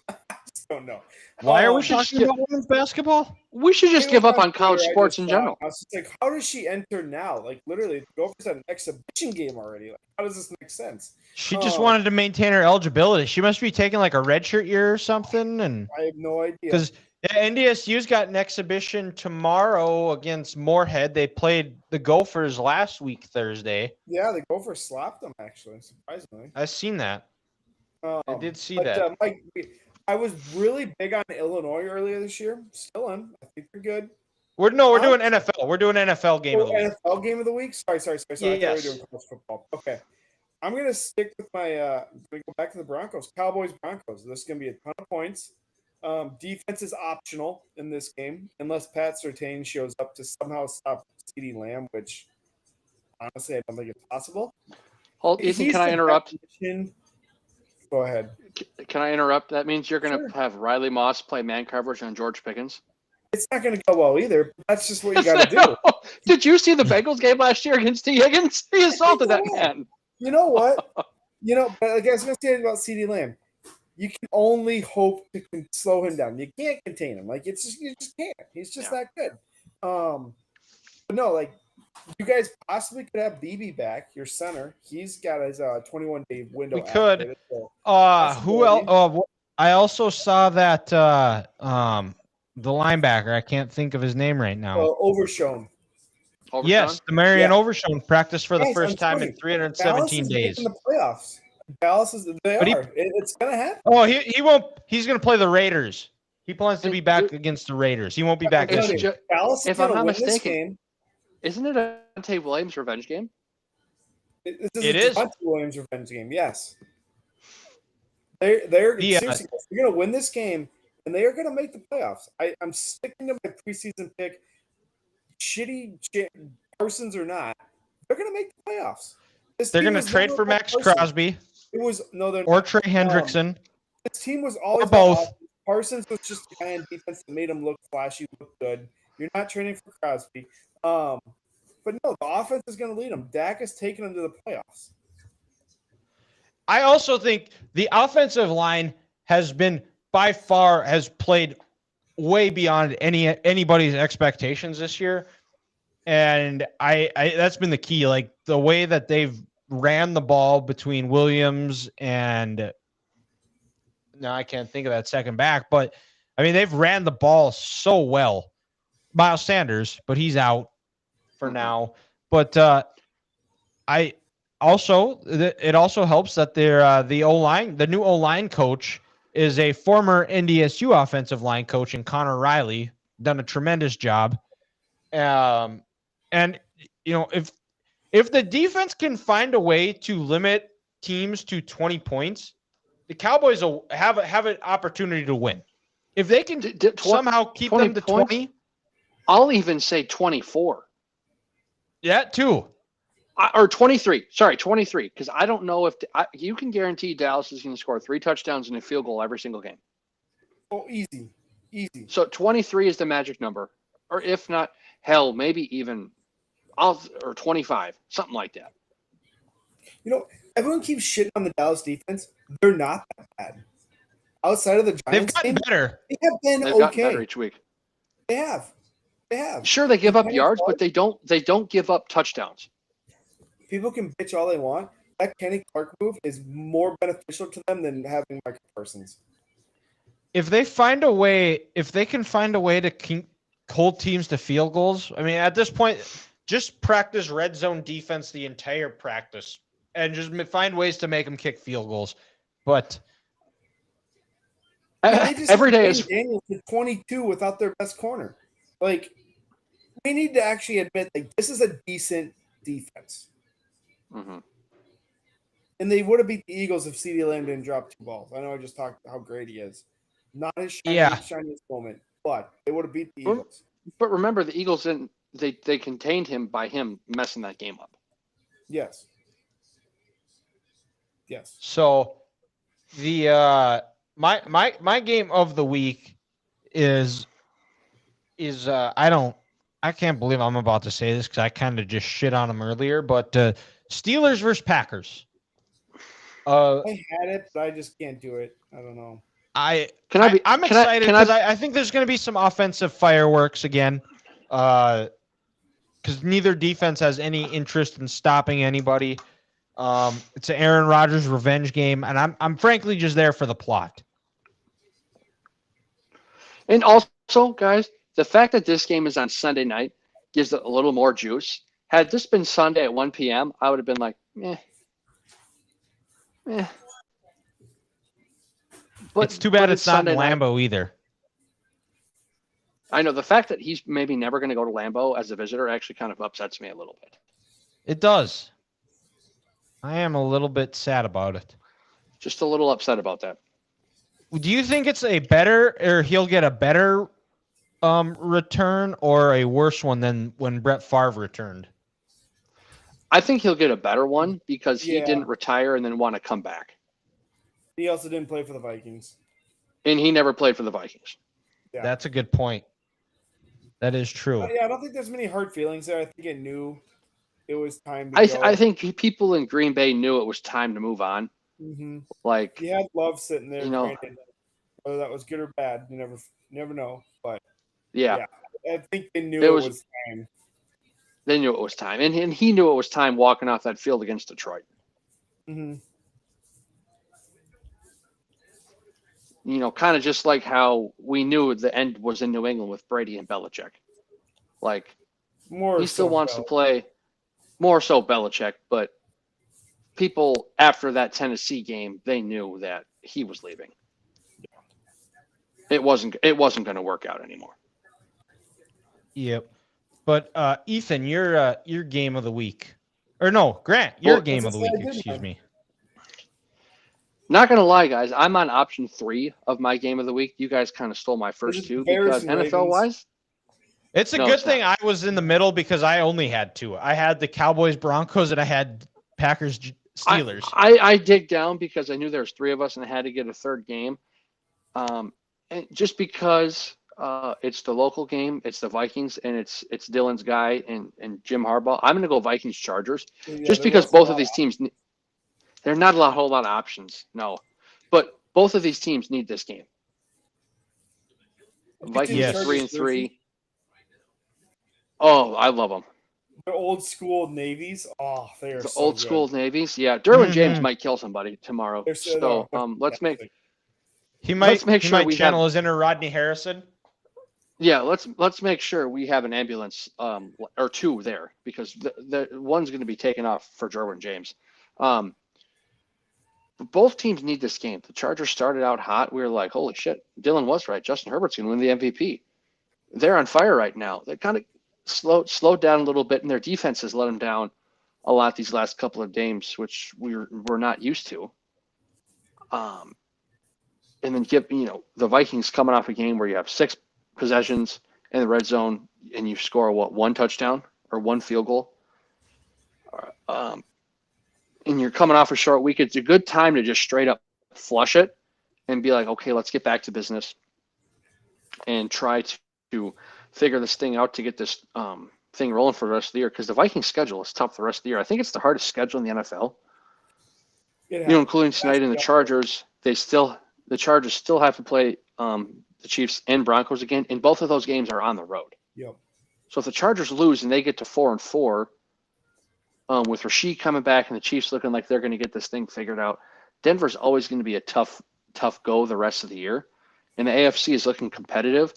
I just don't know. Why are we talking about women's basketball? We should just give up on college sports in general. I was just like, how does she enter now? Like, literally, the Gophers had an exhibition game already. Like, how does this make sense? She just wanted to maintain her eligibility. She must be taking like a redshirt year or something. And I have no idea. Because NDSU's got an exhibition tomorrow against Moorhead. They played the Gophers last week, Thursday. Yeah, the Gophers slapped them, actually, surprisingly. I've seen that. I did see that. Mike, I was really big on Illinois earlier this year. Still am. I think they're good. We're doing NFL. We're doing NFL game of the week. NFL game of the week? Sorry. Yes. I thought we were doing college football. Okay. I'm going to stick with my I'm going to go back to the Broncos. Cowboys-Broncos. This is going to be a ton of points. Defense is optional in this game unless Pat Surtain shows up to somehow stop CeeDee Lamb, which honestly I don't think it's possible. Hold, Ethan, can I interrupt? Go ahead. Can I interrupt? That means you're going to have Riley Moss play man coverage on George Pickens? It's not going to go well either. That's just what you got to do. Did you see the Bengals game last year against T. Higgins? He assaulted that man. You know what? But like I was going to say about CeeDee Lamb, you can only hope to slow him down. You can't contain him. Like you just can't. He's just that good. But no, like you guys possibly could have BB back, your center. He's got his 21-day window. We could. Who else? I also saw that the linebacker. I can't think of his name right now. Overshown. Yes, the Marion Overshown practiced for the first time in 317 days. In the playoffs. Dallas is. It's gonna happen. Oh, he won't. He's gonna play the Raiders. He plans to be back against the Raiders. He won't be back this year. Dallas is gonna win this game. Isn't it a Devontae Williams revenge game? It is a Devontae Williams revenge game. Yes. They're seriously. They're gonna win this game, and they are gonna make the playoffs. I'm sticking to my preseason pick. Shitty Parsons or not, they're gonna make the playoffs. They're gonna trade for Max Crosby. Or Trey Hendrickson. This team was always both. Parsons was just the guy in defense that made him look flashy, look good. You're not trading for Crosby. But no, the offense is going to lead them. Dak is taking them to the playoffs. I also think the offensive line has played way beyond anybody's expectations this year. And I that's been the key. Like the way that they've ran the ball between Williams and now I can't think of that second back, but I mean they've ran the ball so well. Miles Sanders, but he's out for now. But it also helps that they're the new O-line coach is a former NDSU offensive line coach in Connor Riley, done a tremendous job. And if the defense can find a way to limit teams to 20 points, the Cowboys will have an opportunity to win. If they can somehow keep them to 20, I'll even say 24. Yeah, too. Or 23. Sorry, 23. Because I don't know if you can guarantee Dallas is going to score 3 touchdowns and a field goal every single game. Oh, easy. So 23 is the magic number. Or if not, hell, maybe even or 25, something like that. Everyone keeps shitting on the Dallas defense. They're not that bad. Outside of the Giants, they've gotten better. They have been They've okay. gotten better each week. They have. Sure, they give up yards, but they don't give up touchdowns. People can bitch all they want. That Kenny Clark move is more beneficial to them than having Michael Parsons. If they can find a way to hold teams to field goals, I mean, at this point, just practice red zone defense the entire practice and just find ways to make them kick field goals. But every day is Daniels to 22 without their best corner. Like, we need to actually admit, like, this is a decent defense. Mm-hmm. And they would have beat the Eagles if CeeDee Lamb didn't drop 2 balls. I know I just talked how great he is. Not his shiniest moment, but they would have beat the Eagles. But remember, the Eagles didn't. They contained him by him messing that game up. Yes. So the my game of the week is I can't believe I'm about to say this because I kind of just shit on them earlier, but Steelers versus Packers. I had it, but I just can't do it. I don't know. I'm excited because I think there's going to be some offensive fireworks again. Because neither defense has any interest in stopping anybody. It's an Aaron Rodgers revenge game, and I'm frankly just there for the plot. And also, guys, the fact that this game is on Sunday night gives it a little more juice. Had this been Sunday at 1 p.m., I would have been like, But it's too bad it's not in Lambeau either. I know the fact that he's maybe never going to go to Lambeau as a visitor actually kind of upsets me a little bit. It does. I am a little bit sad about it. Just a little upset about that. Do you think it's he'll get a better return or a worse one than when Brett Favre returned? I think he'll get a better one because he didn't retire and then want to come back. He also didn't play for the Vikings. And he never played for the Vikings. Yeah. That's a good point. That is true. I don't think there's many hard feelings there. I think it knew it was time to go. I think people in Green Bay knew it was time to move on. Mm-hmm. Like, he had Love sitting there. Granted, whether that was good or bad, you never know. But yeah, I think they knew it was time. They knew it was time, and he knew it was time walking off that field against Detroit. Mm-hmm. Kind of just like how we knew the end was in New England with Brady and Belichick. Like, he still wants to play, more so Belichick, but people after that Tennessee game, they knew that he was leaving. It wasn't going to work out anymore. Yep. But Ethan, your game of the week. Or no, Grant, your game of the week, excuse me. Not going to lie, guys. I'm on option 3 of my game of the week. You guys kind of stole my first 2 because NFL-wise. It's a good thing I was in the middle because I only had 2. I had the Cowboys, Broncos, and I had Packers, Steelers. I dig down because I knew there was 3 of us and I had to get a third game. And just because it's the local game, it's the Vikings, and it's Dylan's guy and Jim Harbaugh. I'm going to go Vikings-Chargers just because both of these teams There are not a whole lot of options, no. But both of these teams need this game. Vikings Yes. 3-3. Oh, I love them. The old school navies. Oh, they are The so old good. school navies. Yeah, Derwin James Mhm. might kill somebody tomorrow. They're So they're let's make fantastic. He Let's might make he sure might we channel have his inner Rodney Harrison. let's make sure we have an ambulance or two there because the one's going to be taken off for Derwin James. But both teams need this game. The Chargers started out hot. We were like, holy shit, Dylan was right. Justin Herbert's going to win the MVP. They're on fire right now. They kind of slowed down a little bit, and their defense has let them down a lot these last couple of games, which we're not used to. And then the Vikings coming off a game where you have 6 possessions in the red zone and you score one touchdown or one field goal. And you're coming off a short week. It's a good time to just straight up flush it and be like, okay, let's get back to business and try to figure this thing out to get this thing rolling for the rest of the year. Because the Vikings schedule is tough the rest of the year. I think it's the hardest schedule in the NFL. Including tonight and the Chargers. The Chargers still have to play the Chiefs and Broncos again, and both of those games are on the road. Yep. So if the Chargers lose and they get to 4-4, with Rashid coming back and the Chiefs looking like they're going to get this thing figured out, Denver's always going to be a tough go the rest of the year. And the AFC is looking competitive.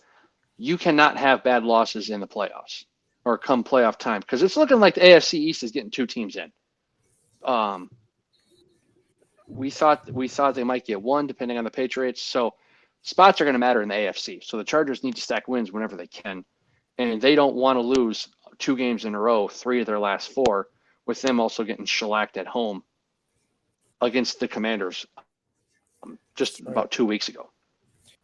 You cannot have bad losses in the playoffs or come playoff time because it's looking like the AFC East is getting 2 teams in. We thought they might get 1 depending on the Patriots. So spots are going to matter in the AFC. So the Chargers need to stack wins whenever they can. And they don't want to lose 2 games in a row, 3 of their last 4, with them also getting shellacked at home against the Commanders just about 2 weeks ago.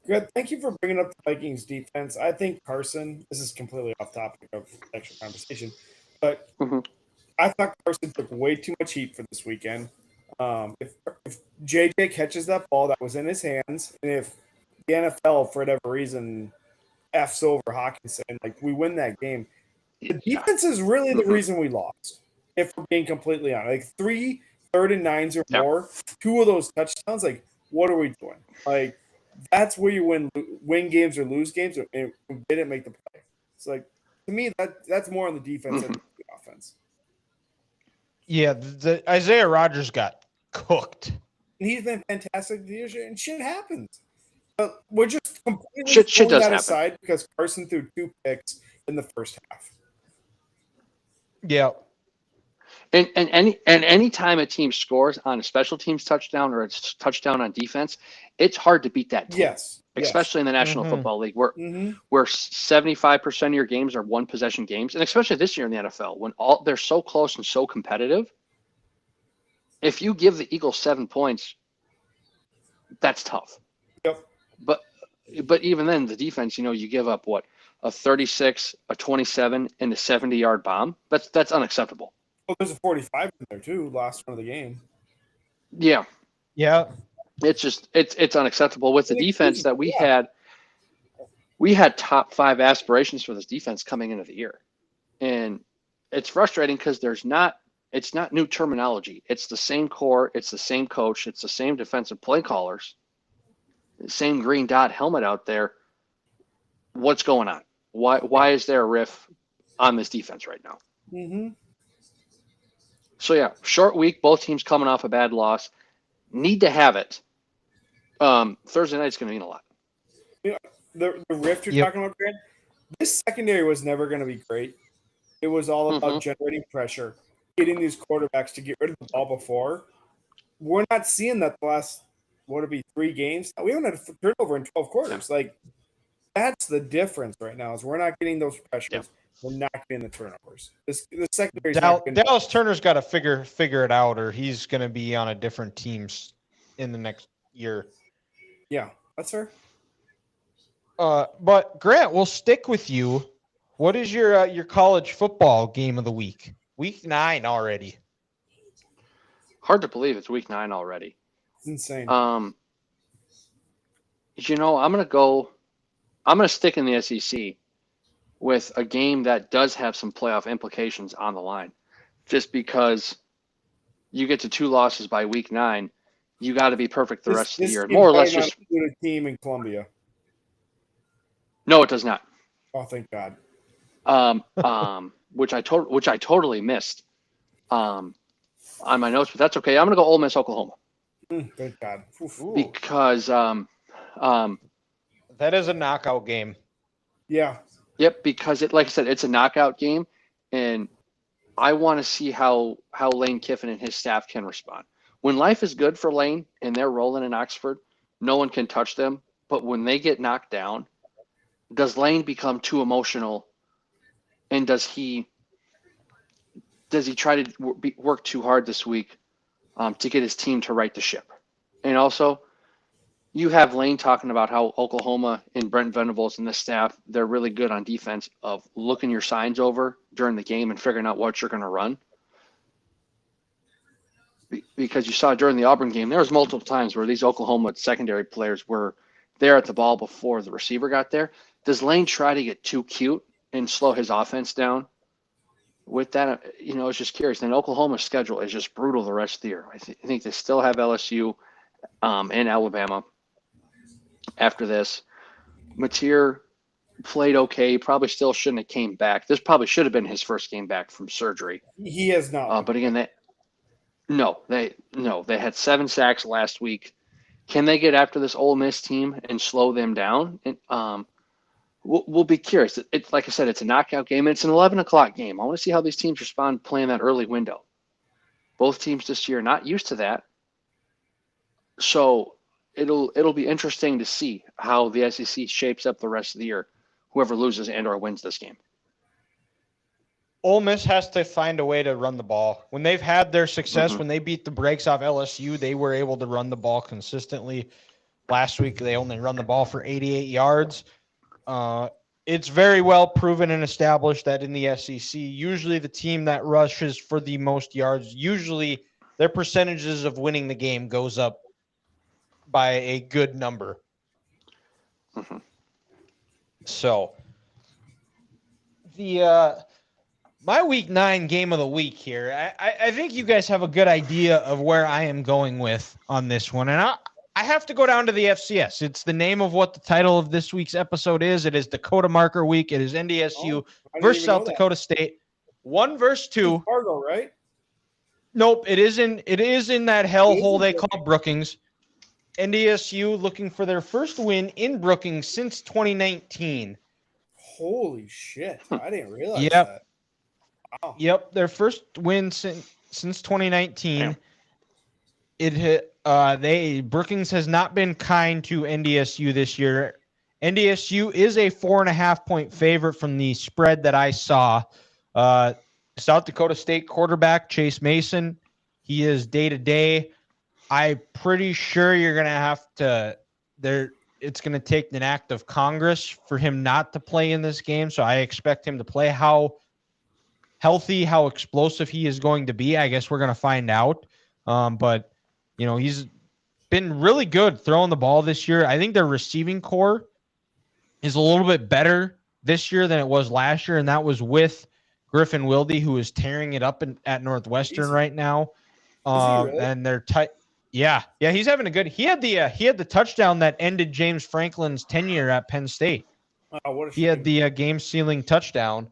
Good. Thank you for bringing up the Vikings defense. I think Carson, this is completely off topic of extra conversation, but I thought Carson took way too much heat for this weekend. If JJ catches that ball that was in his hands, and if the NFL, for whatever reason, F's over Hawkinson, like we win that game, the defense is really the reason we lost. If we're being completely honest, like 3 3rd and 9s or more, 2 of those touchdowns, like what are we doing? Like that's where you win games or lose games, and we didn't make the play. It's like to me that's more on the defense than the offense. Yeah, the Isaiah Rodgers got cooked. And he's been fantastic this year, and shit happens. But we're just completely shit does that happen. aside because Carson threw 2 picks in the first half. Yeah. And any time a team scores on a special teams touchdown or a touchdown on defense, it's hard to beat that team. Yes. Especially in the National Football League where 75% of your games are 1 possession games, and especially this year in the NFL when they're so close and so competitive. If you give the Eagles 7 points, that's tough. Yep. But even then, the defense, you give up what, a 36, a 27, and a 70-yard bomb. That's unacceptable. Well, there's a 45 in there too. Last one of the game. Yeah. Yeah. It's just it's unacceptable with the defense that we had. We had top 5 aspirations for this defense coming into the year, and it's frustrating because it's not new terminology. It's the same core. It's the same coach. It's the same defensive play callers. The same green dot helmet out there. What's going on? Why is there a riff on this defense right now? So yeah, short week. Both teams coming off a bad loss. Need to have it. Thursday night's going to mean a lot. The rift you're talking about, Grant, this secondary was never going to be great. It was all about generating pressure, getting these quarterbacks to get rid of the ball before. We're not seeing that the last, 3 games? We haven't had a turnover in 12 quarters. Like, that's the difference right now is we're not getting those pressures. Yeah. We're not getting the turnovers. The secondary. Dallas Turner's got to figure it out, or he's going to be on a different team in the next year. Yeah, that's fair. But Grant, we'll stick with you. What is your college football game of the week? Week 9 already. Hard to believe it's week 9 already. It's insane. I'm gonna stick in the SEC with a game that does have some playoff implications on the line, just because you get to 2 losses by week 9, you got to be perfect the rest of the year. This More or less team just include a team in Columbia. no, it does not. Oh, thank God. Which I totally missed on my notes, but that's okay. I'm gonna go Ole Miss, Oklahoma. Thank God. Because that is a knockout game. Yeah. Yep, because like I said, it's a knockout game, and I want to see how Lane Kiffin and his staff can respond. When life is good for Lane and they're rolling in Oxford, no one can touch them. But when they get knocked down, does Lane become too emotional, and does he try to work too hard this week to get his team to right the ship? And also, you have Lane talking about how Oklahoma and Brent Venables and the staff, they're really good on defense of looking your signs over during the game and figuring out what you're going to run. Because you saw during the Auburn game, there was multiple times where these Oklahoma secondary players were there at the ball before the receiver got there. Does Lane try to get too cute and slow his offense down? With that, it's just curious. And Oklahoma's schedule is just brutal the rest of the year. I think they still have LSU and Alabama after this. Mateer played okay. Probably still shouldn't have came back. This probably should have been his first game back from surgery. He has not. But again, they had 7 sacks last week. Can they get after this Ole Miss team and slow them down? And we'll be curious. It's like I said, it's a knockout game. It's an 11 o'clock game. I want to see how these teams respond playing that early window. Both teams this year are not used to that. So it'll be interesting to see how the SEC shapes up the rest of the year, whoever loses and or wins this game. Ole Miss has to find a way to run the ball. When they've had their success, when they beat the brakes off LSU, they were able to run the ball consistently. Last week, they only run the ball for 88 yards. It's very well proven and established that in the SEC, usually the team that rushes for the most yards, usually their percentages of winning the game goes up by a good number. So my week 9 game of the week here, I think you guys have a good idea of where I am going with on this one. And I have to go down to the FCS. It's the name of what the title of this week's episode is. It is Dakota Marker Week. It is NDSU versus South Dakota State. 1 versus 2. Fargo, right? Nope. It is in that hellhole they call Brookings. NDSU looking for their first win in Brookings since 2019. Holy shit. I didn't realize Yep. that. Wow. Yep, their first win since 2019. Brookings has not been kind to NDSU this year. NDSU is a 4.5-point favorite from the spread that I saw. South Dakota State quarterback Chase Mason, he is day-to-day. I'm pretty sure you're going to have to it's going to take an act of Congress for him not to play in this game, so I expect him to play. How healthy, how explosive he is going to be, I guess we're going to find out. But, he's been really good throwing the ball this year. I think their receiving core is a little bit better this year than it was last year, and that was with Griffin Wilde, who is tearing it up at Northwestern right now. Really? And they're tight. Yeah, he's having a good. He had the touchdown that ended James Franklin's tenure at Penn State. He had the game-sealing touchdown.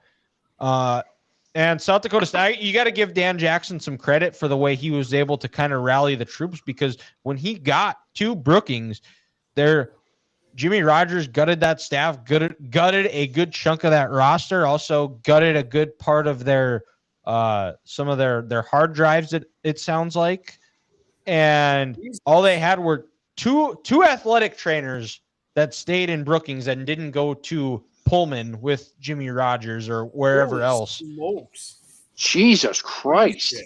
And South Dakota State, you got to give Dan Jackson some credit for the way he was able to kind of rally the troops, because when he got to Brookings, Jimmy Rogers gutted that staff, gutted a good chunk of that roster, also gutted a good part of their some of their hard drives. It sounds like, and all they had were two athletic trainers that stayed in Brookings and didn't go to Pullman with Jimmy Rogers or wherever else. Smokes. Jesus Christ.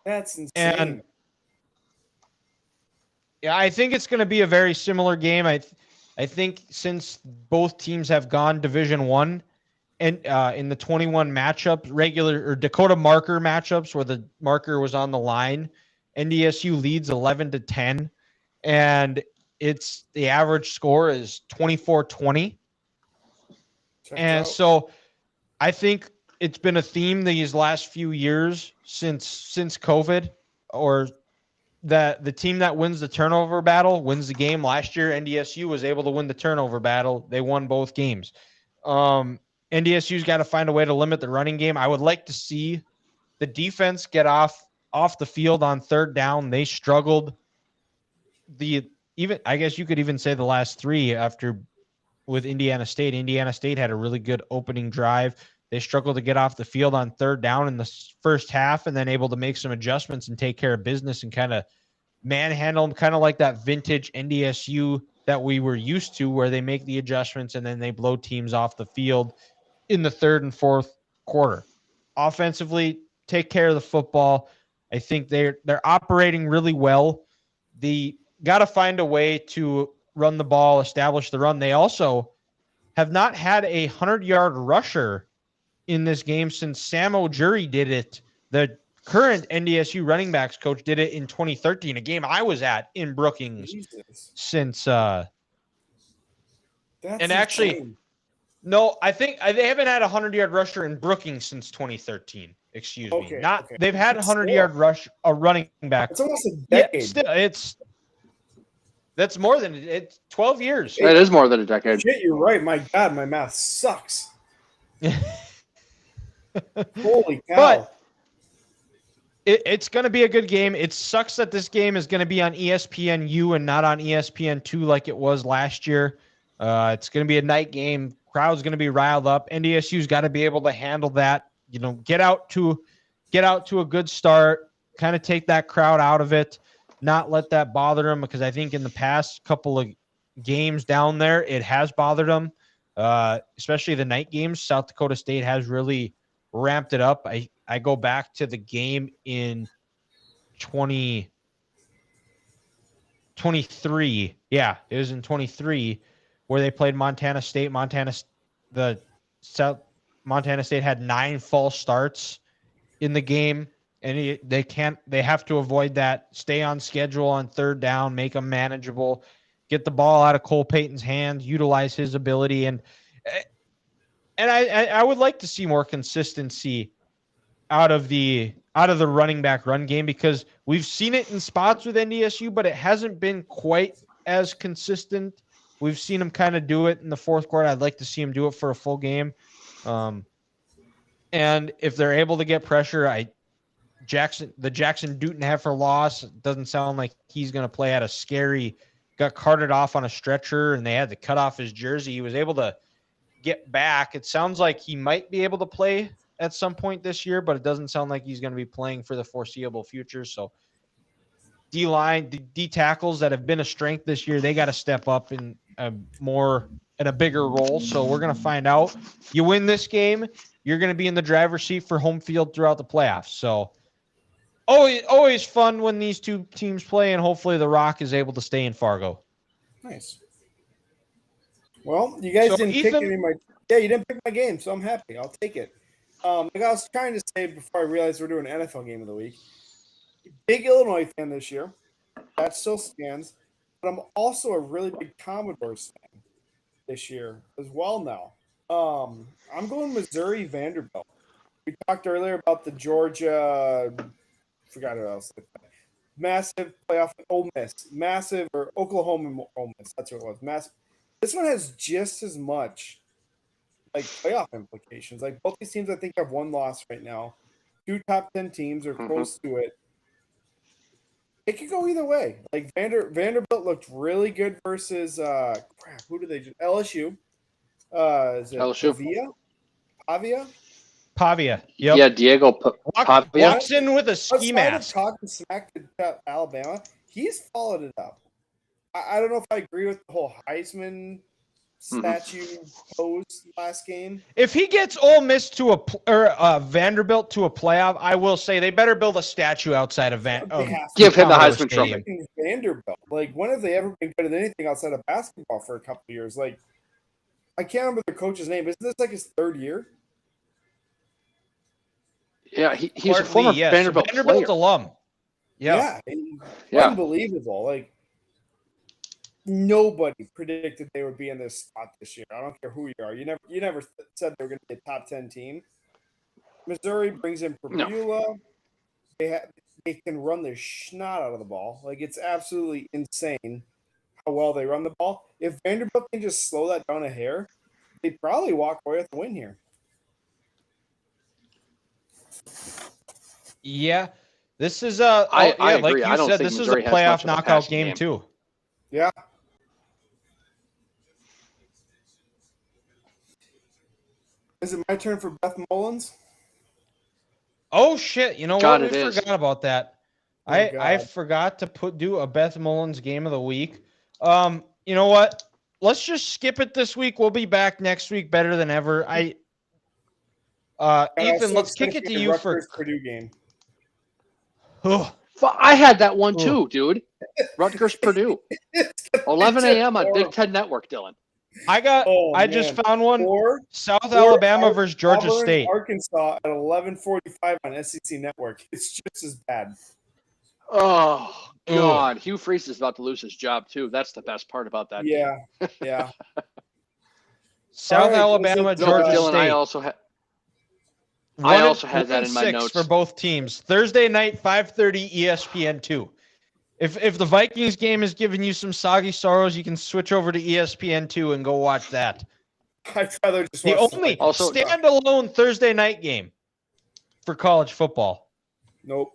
That's insane. And yeah, I think it's going to be a very similar game. I think since both teams have gone Division I and in the 21 matchups, regular or Dakota marker matchups where the marker was on the line, NDSU leads 11-10, and the average score is 24-20. And so I think it's been a theme these last few years since COVID, or that the team that wins the turnover battle wins the game. Last year, NDSU was able to win the turnover battle. They won both games. NDSU's got to find a way to limit the running game. I would like to see the defense get off the field on third down. They struggled I guess you could even say the last three after with Indiana State. Indiana State had a really good opening drive. They struggled to get off the field on third down in the first half, and then able to make some adjustments and take care of business and kind of manhandle them, kind of like that vintage NDSU that we were used to, where they make the adjustments and then they blow teams off the field in the third and fourth quarter. Offensively, take care of the football. I think they're operating really well. They got to find a way to run the ball, establish the run. They also have not had a 100-yard rusher in this game since Sam O'Jury did it. The current NDSU running backs coach did it in 2013, a game I was at in Brookings. Jesus. Since That's and actually insane. no, I think they haven't had a 100-yard rusher in Brookings since 2013. Excuse me. They've had a 100-yard rush, a running back. It's almost a decade. Yeah, that's more than it's 12 years. It is more than a decade. Shit, you're right. My God, my math sucks. Holy cow. But it's going to be a good game. It sucks that this game is going to be on ESPNU and not on ESPN2 like it was last year. It's going to be a night game. Crowd's going to be riled up. NDSU's got to be able to handle that. Get out to a good start. Kind of take that crowd out of it. Not let that bother them, because I think in the past couple of games down there, it has bothered them, especially the night games. South Dakota State has really ramped it up. I go back to the game in 2023. Yeah, it was in 23 where they played Montana State. Montana State had 9 false starts in the game. And they have to avoid that. Stay on schedule on third down, make them manageable, get the ball out of Cole Payton's hands, utilize his ability. And I would like to see more consistency out of the running back run game, because we've seen it in spots with NDSU, but it hasn't been quite as consistent. We've seen him kind of do it in the fourth quarter. I'd like to see him do it for a full game. And if they're able to get pressure, the Jackson Dutenheffer loss doesn't sound like he's going to play. Had a scary, got carted off on a stretcher, and they had to cut off his jersey. He was able to get back. It sounds like he might be able to play at some point this year, but it doesn't sound like he's going to be playing for the foreseeable future. So D-line, D tackles that have been a strength this year, they got to step up in a bigger role. So we're going to find out. You win this game, you're going to be in the driver's seat for home field throughout the playoffs. So always fun when these two teams play, and hopefully the Rock is able to stay in Fargo. Nice. Well, you guys didn't pick any of my. Yeah, you didn't pick my game, so I'm happy. I'll take it. Like I was trying to say before I realized we're doing NFL game of the week. Big Illinois fan this year. That still stands. But I'm also a really big Commodores fan this year as well now. I'm going Missouri Vanderbilt. We talked earlier about the Georgia. Forgot who else. Massive playoff. Ole Miss. Massive, or Oklahoma Ole Miss. That's what it was. Massive. This one has just as much playoff implications. Both these teams, I think, have one loss right now. 2 top 10 teams are close to it. It could go either way. Vanderbilt looked really good versus who do they just LSU? Is it LSU? Pavia. Yep. Yeah, Diego Pavia. Walks in with a ski mask. Talking smack to Alabama. He's followed it up. I don't know if I agree with the whole Heisman statue pose last game. If he gets Ole Miss to Vanderbilt to a playoff, I will say they better build a statue outside of give him the Heisman Trophy. Vanderbilt. When have they ever been good at anything outside of basketball for a couple of years? I can't remember the coach's name. Isn't this his 3rd year? Yeah, he's a former Vanderbilt player. Alum. Yeah. Unbelievable. Nobody predicted they would be in this spot this year. I don't care who you are. You never said they were going to be a top 10 team. Missouri brings in Pabula. They can run the snot out of the ball. Like, it's absolutely insane how well they run the ball. If Vanderbilt can just slow that down a hair, they'd probably walk away with the win here. Yeah. This is I like agree. you I don't said, think this is a Missouri has much playoff of a knockout passing game game. too. Yeah. Is it my turn for Beth Mullins? Oh shit! You know God, what? We it is. forgot about that. Oh, I God. forgot to do a Beth Mullins game of the week. You know what? Let's just skip it this week. We'll be back next week better than ever. Ethan, let's kick it to you for Purdue game. Ugh. I had that one too, dude. Rutgers Purdue. 11 a.m. on Big Ten Network, Dylan. I just found one. Or South Alabama versus Georgia Auburn, State. Arkansas at 11:45 on SEC Network. It's just as bad. Oh God, Hugh Freeze is about to lose his job too. That's the best part about that. Yeah, yeah. South Alabama, Georgia Dylan, State. I also had that in my 1-6 notes for both teams. Thursday night, 5:30 ESPN2. If the Vikings game is giving you some soggy sorrows, you can switch over to ESPN2 and go watch that. I'd rather just the watch only standalone Thursday night game for college football. Nope.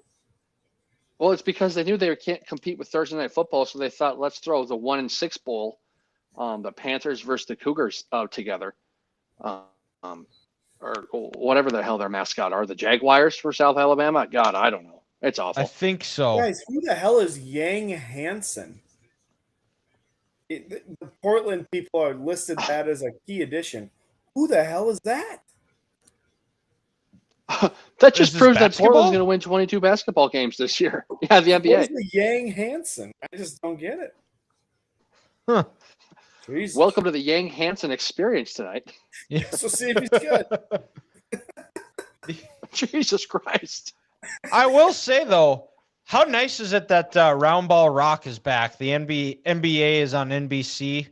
Well, it's because they knew they can't compete with Thursday night football, so they thought, let's throw the 1-6 bowl, the Panthers versus the Cougars together, or whatever the hell their mascot are, the Jaguars for South Alabama. God, I don't know. It's awful. I think so. Guys, who the hell is Yang Hansen? The Portland people are listed that as a key addition. Who the hell is that? That just proves that Portland's going to win 22 basketball games this year. Yeah, the NBA. Who's the Yang Hansen? I just don't get it. Huh. Jesus. Welcome to the Yang Hansen experience tonight. Yeah. So see if he's good. Jesus Christ. I will say, though, how nice is it that Round Ball Rock is back? The NBA is on NBC.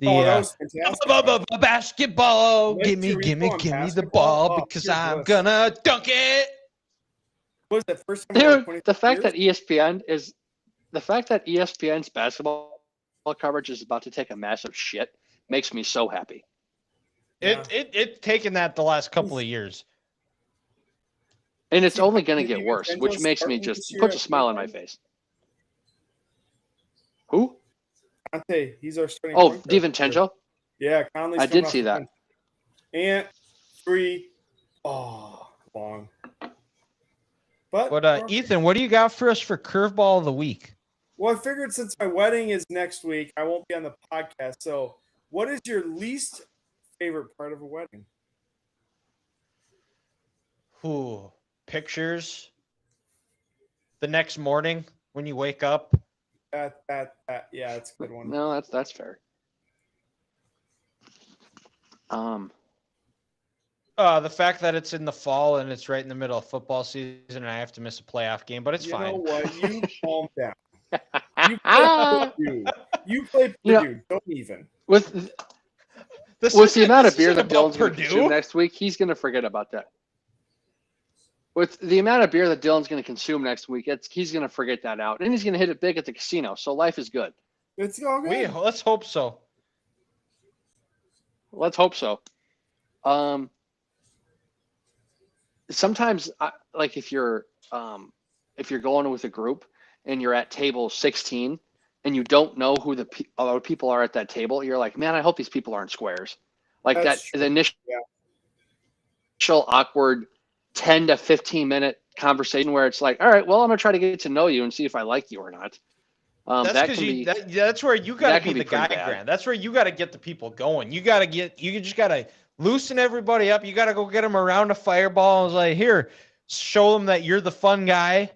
That was fantastic. Basketball, give me the ball because I'm gonna dunk it. What was that first time? Dude, the fact that ESPN's basketball coverage is about to take a massive shit makes me so happy. It's taken that the last couple of years. And it's only going to get worse, which makes me just puts a smile on my face. Who? Conte, he's our starting. Oh, DiVincenzo? Yeah, Conley's I did see that. And 3. Oh, long. But Ethan, what do you got for us for curveball of the week? Well, I figured since my wedding is next week, I won't be on the podcast. So, what is your least favorite part of a wedding? Ooh, pictures. The next morning when you wake up. Yeah, that's a good one. No, that's fair. The fact that it's in the fall and it's right in the middle of football season and I have to miss a playoff game, but it's fine. You know what? You calm down. You play Purdue. Don't even. With the amount of beer that Dylan's going to consume next week, he's going to forget about that. With the amount of beer that Dylan's going to consume next week, he's going to forget that out. And he's going to hit it big at the casino. So life is good. It's all good. Let's hope so. Let's hope so. Sometimes, like if you're going with a group and you're at table 16 and you don't know who the other people are at that table, you're like, man, I hope these people aren't squares. Like the initial awkward 10 to 15 minute conversation where it's like, all right, well, I'm gonna try to get to know you and see if I like you or not. That's where you got to be the guy, Grant. That's where you got to get the people going. You just got to loosen everybody up. You got to go get them around a fireball. And like, here, show them that you're the fun guy.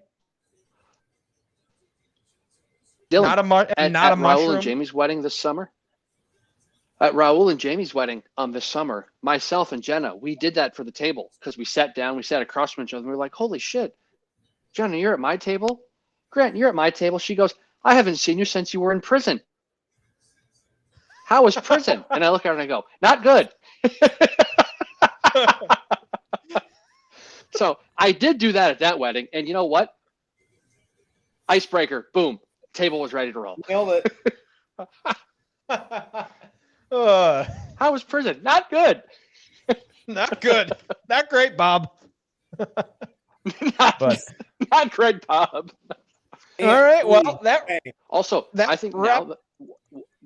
Dylan, not a mushroom. Raul and Jamie's wedding this summer. At Raul and Jamie's wedding this summer, myself and Jenna, we did that for the table because we sat down, we sat across from each other, and we were like, holy shit, Jenna, you're at my table? Grant, you're at my table. She goes, I haven't seen you since you were in prison. How was prison? And I look at her and I go, not good. So I did do that at that wedding, and you know what? Icebreaker, boom, table was ready to roll. Nailed it. How was prison? Not good. Not good. Not great, Bob. not great, Bob. All right. Well, that also, I think now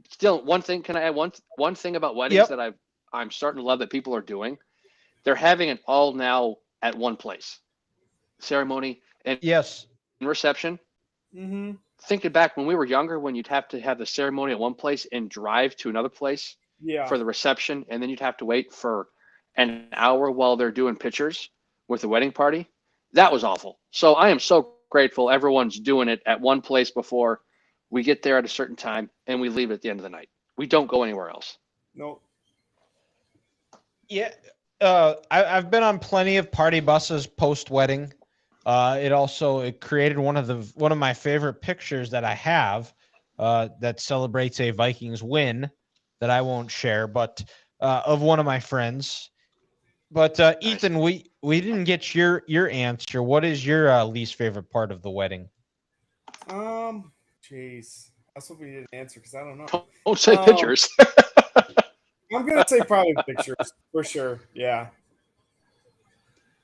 still one thing. Can I add one thing about weddings that I'm starting to love that people are doing? They're having it all now at one place, ceremony and reception. Mm-hmm. Thinking back when we were younger, when you'd have to have the ceremony at one place and drive to another place for the reception, and then you'd have to wait for an hour while they're doing pictures with the wedding party. That was awful. So I am so grateful everyone's doing it at one place before we get there at a certain time and we leave at the end of the night. We don't go anywhere else. Nope. Yeah. I've been on plenty of party buses post-wedding. It created one of my favorite pictures that I have that celebrates a Vikings win that I won't share, but of one of my friends. But Ethan, we didn't get your answer. What is your least favorite part of the wedding? Jeez, that's what we didn't answer because I don't know. Don't say pictures. I'm gonna say probably pictures for sure. Yeah,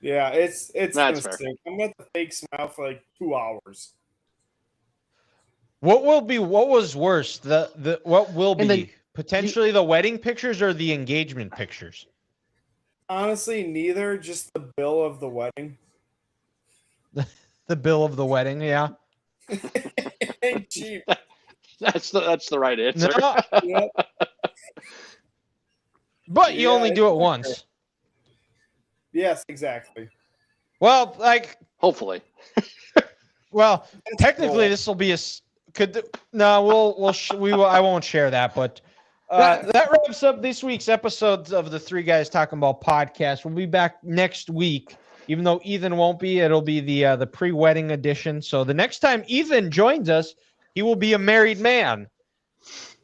it's gonna stink. I'm at the fake smile for like 2 hours. What was worse? What will be potentially the wedding pictures or the engagement pictures? Honestly, neither. Just the bill of the wedding. The bill of the wedding, yeah. Ain't cheap. That's the right answer. No. Yep. But you only do it once. Yes, exactly. Well, hopefully. Well, technically, this will be I won't share that, but that wraps up this week's episodes of the Three Guys Talking About podcast. We'll be back next week. Even though Ethan won't be, it'll be the pre-wedding edition. So the next time Ethan joins us, he will be a married man.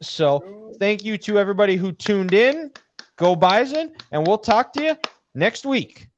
So thank you to everybody who tuned in. Go Bison, and we'll talk to you next week.